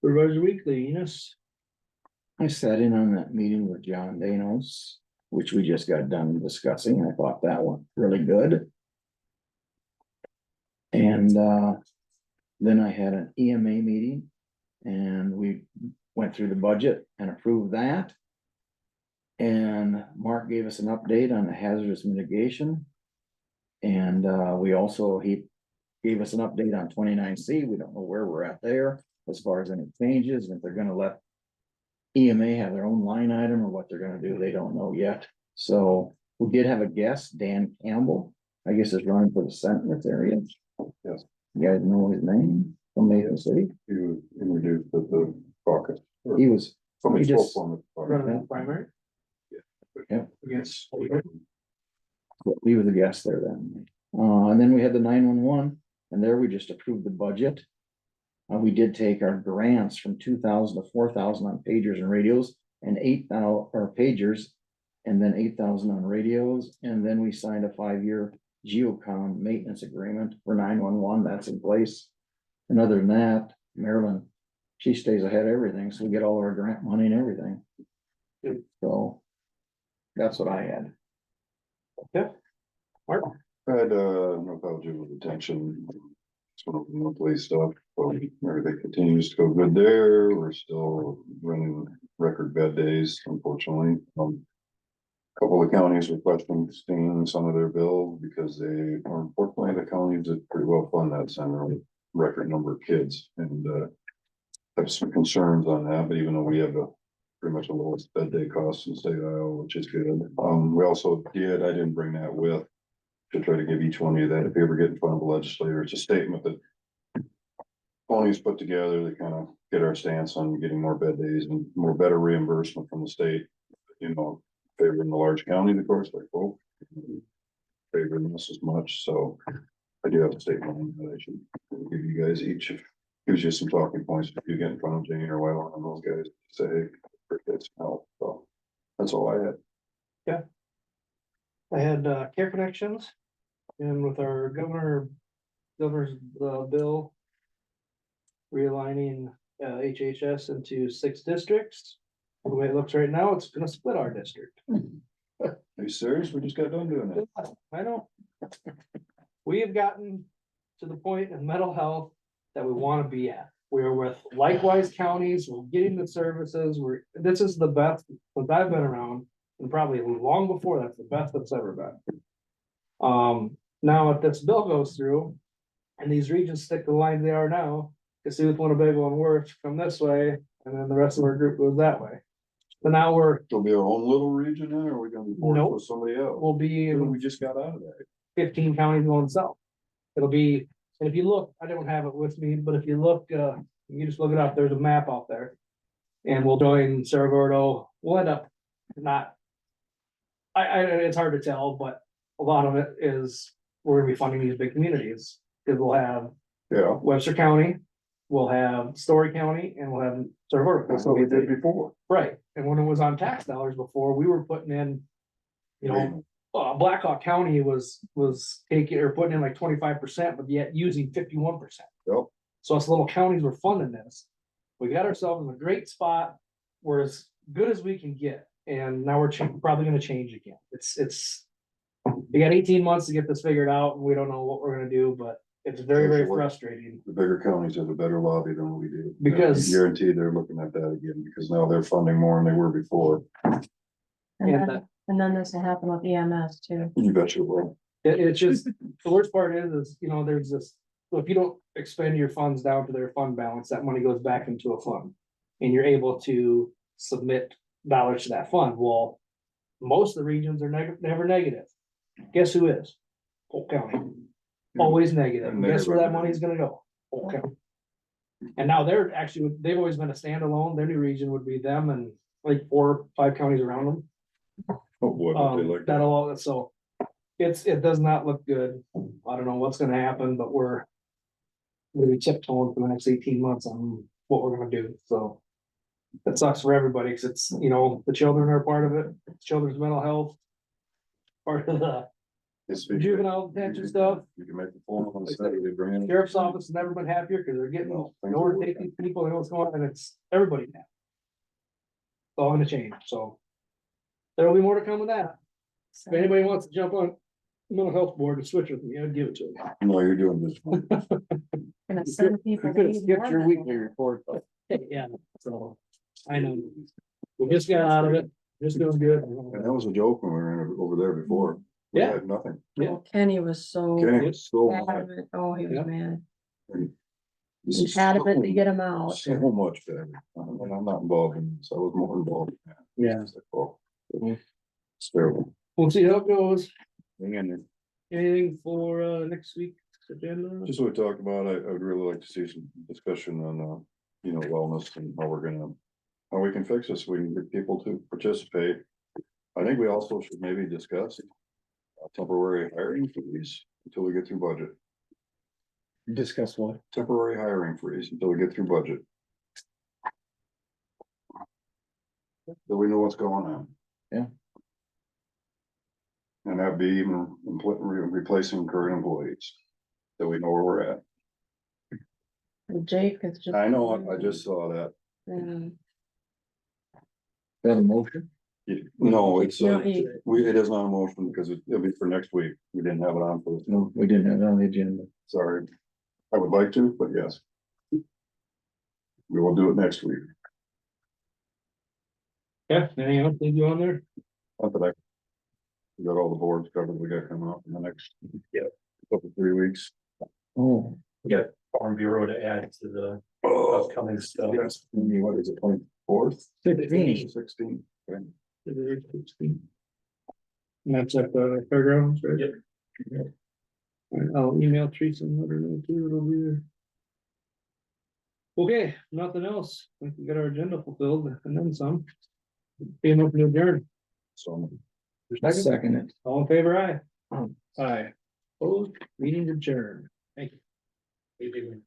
Supervisor Weekly, Enos. I sat in on that meeting with John Danos, which we just got done discussing. I thought that went really good. And then I had an EMA meeting and we went through the budget and approved that. And Mark gave us an update on the hazardous mitigation. And he gave us an update on 29C. We don't know where we're at there as far as any changes, and if they're gonna let EMA have their own line item or what they're gonna do, they don't know yet. So we did have a guest, Dan Campbell, I guess is running for the Senate in this area. Yes. You guys know his name from Mason City? He was introduced at the caucus. He was, Somebody he spoke just- for him at the caucus. Running the primary? Yeah. Against. he was a guest there then. And then we had the 911, and there we just approved the budget. We did take our grants from 2,000 to 4,000 on pagers and radios, and 8,000 or pagers, and then 8,000 on radios, and then we signed a 5-year Geocom maintenance agreement for 911. That's in place. And other than that, Marilyn, she stays ahead of everything, so we get all our grant money and everything. So that's what I had. I had no problem with retention. It's one of the monthly stuff, but everything continues to go good there. We're still running record bed days, unfortunately. Couple of counties are questioning some of their bills because they are, unfortunately, the counties that pretty well fund that center with record number of kids, and have some concerns on that, but even though we have pretty much the lowest bed day costs in the state of Iowa, which is good. We also did, I didn't bring that with, to try to give each one of you that if you ever get in front of a legislator, it's a statement that counties put together to kind of get our stance on getting more bed days and more better reimbursement from the state. You know, favoring the large counties, of course, like, oh, favoring this as much, so I do have a statement that I should give you guys each, gives you some talking points if you get in front of Jane or Wyland and those guys, say, hey, appreciate some help, so that's all I had. I had Care Connections, and with our governor's bill realigning HHS into 6 districts. The way it looks right now, it's gonna split our district. Are you serious? We just got done doing that. I know. We have gotten to the point in mental health that we want to be at. We're with likewise counties, we're getting the services, this is the best that I've been around, and probably long before that's the best that's ever been. Now if this bill goes through, and these regions stick to the lines they are now, Cassuth, Winnebago, and Worth come this way, and then the rest of our group goes that way. So now It'll be our own little region then, or are we gonna be forced Nope. with somebody else? we'll be in We just got out of that. 15 counties going south. It'll be, and if you look, I don't have it with me, but if you look, you just look it up, there's a map out there. And we'll join Cerro Gordo, we'll end up not. It's hard to tell, but a lot of it is, we're gonna be funding these big communities, because we'll have Yeah, Webster County, we'll have Story County, and we'll have Cerro Gordo. that's what we did before. Right, and when it was on tax dollars before, we were putting in, you know, Blackhawk County was taking or putting in like 25%, but yet using 51%. Yep. So us little counties were funding this. We got ourselves in a great spot. We're as good as we can get, and now we're probably gonna change again. It's we got 18 months to get this figured out, and we don't know what we're gonna do, but it's very, very frustrating. The bigger counties have a better lobby than we do. Because- Guaranteed they're looking at that again, because now they're funding more than they were before. And then this will happen with EMS too. You bet you will. It's just, the worst part is, you know, there's this, so if you don't expend your funds down to their fund balance, that money goes back into a fund. And you're able to submit dollars to that fund. Well, most of the regions are never negative. Guess who is? Polk County. Always negative. And guess where that money's gonna go? Polk County. And now they're actually, they've always been a standalone, their new region would be them and like 4 or 5 counties around them. Oh, boy, but they like that. That'll, all so it does not look good. I don't know what's gonna happen, but we're really tiptoeing for the next 18 months on what we're gonna do, so. That sucks for everybody, cause it's, you know, the children are part of it, children's mental health. Part of the It's- juvenile detention stuff. You can make the phone on Saturday, bring in. Sheriff's office has never been happier, cause they're getting nowhere to take these people, they know what's going on, and it's everybody now. It's all gonna change, so. There will be more to come with that. If anybody wants to jump on mental health board and switch with me, I'd give it to them. No, you're doing this one. Gonna send people. You could have to skipped your more weekly report, though. Yeah, so, I know. We just got out of it, just doing good. And that was a joke when we were in over there before. We Yeah. had nothing. Yeah. than- Kenny was so Kenny was so mad. adamant, oh, he was Yeah. mad. This He's is adamant to so- get him out. So much better. And I'm not involved in this. I was more involved. in that. Yeah. It's like, oh, it's terrible. We'll see how it goes. Hang in there. Anything for next week's agenda? Just what we talked about, I would really like to see some discussion on, you know, wellness and how we're gonna, how we can fix this, we can get people to participate. I think we also should maybe discuss temporary hiring freeze until we get through budget. Discuss what? Temporary hiring freeze until we get through budget. So we know what's going on. Yeah. And that'd be even replacing current employees. So we know where we're at. Jake is just. I know, I just saw that. That a motion? No, it's, No, he- it is not a motion because it'll be for next week. We didn't have it on for, No, we didn't have it on the agenda. sorry. I would like to, but yes. We will do it next week. Yeah, anything else they do on there? Not that I. We got all the boards covered. We got coming up in the next. Couple, 3 weeks. Oh. We got Farm Bureau to add to the Oh, upcoming stuff. yes. What is it, 24th? 16. Okay. And that's at the fairgrounds, right? Yep. I'll email Teresa and let her know too, it'll be there. Okay, nothing else, I think we got our agenda fulfilled and then some. Being open to adjourn, So. Second it. all in favor, aye? Aye. Opposed, meeting adjourned, thank you.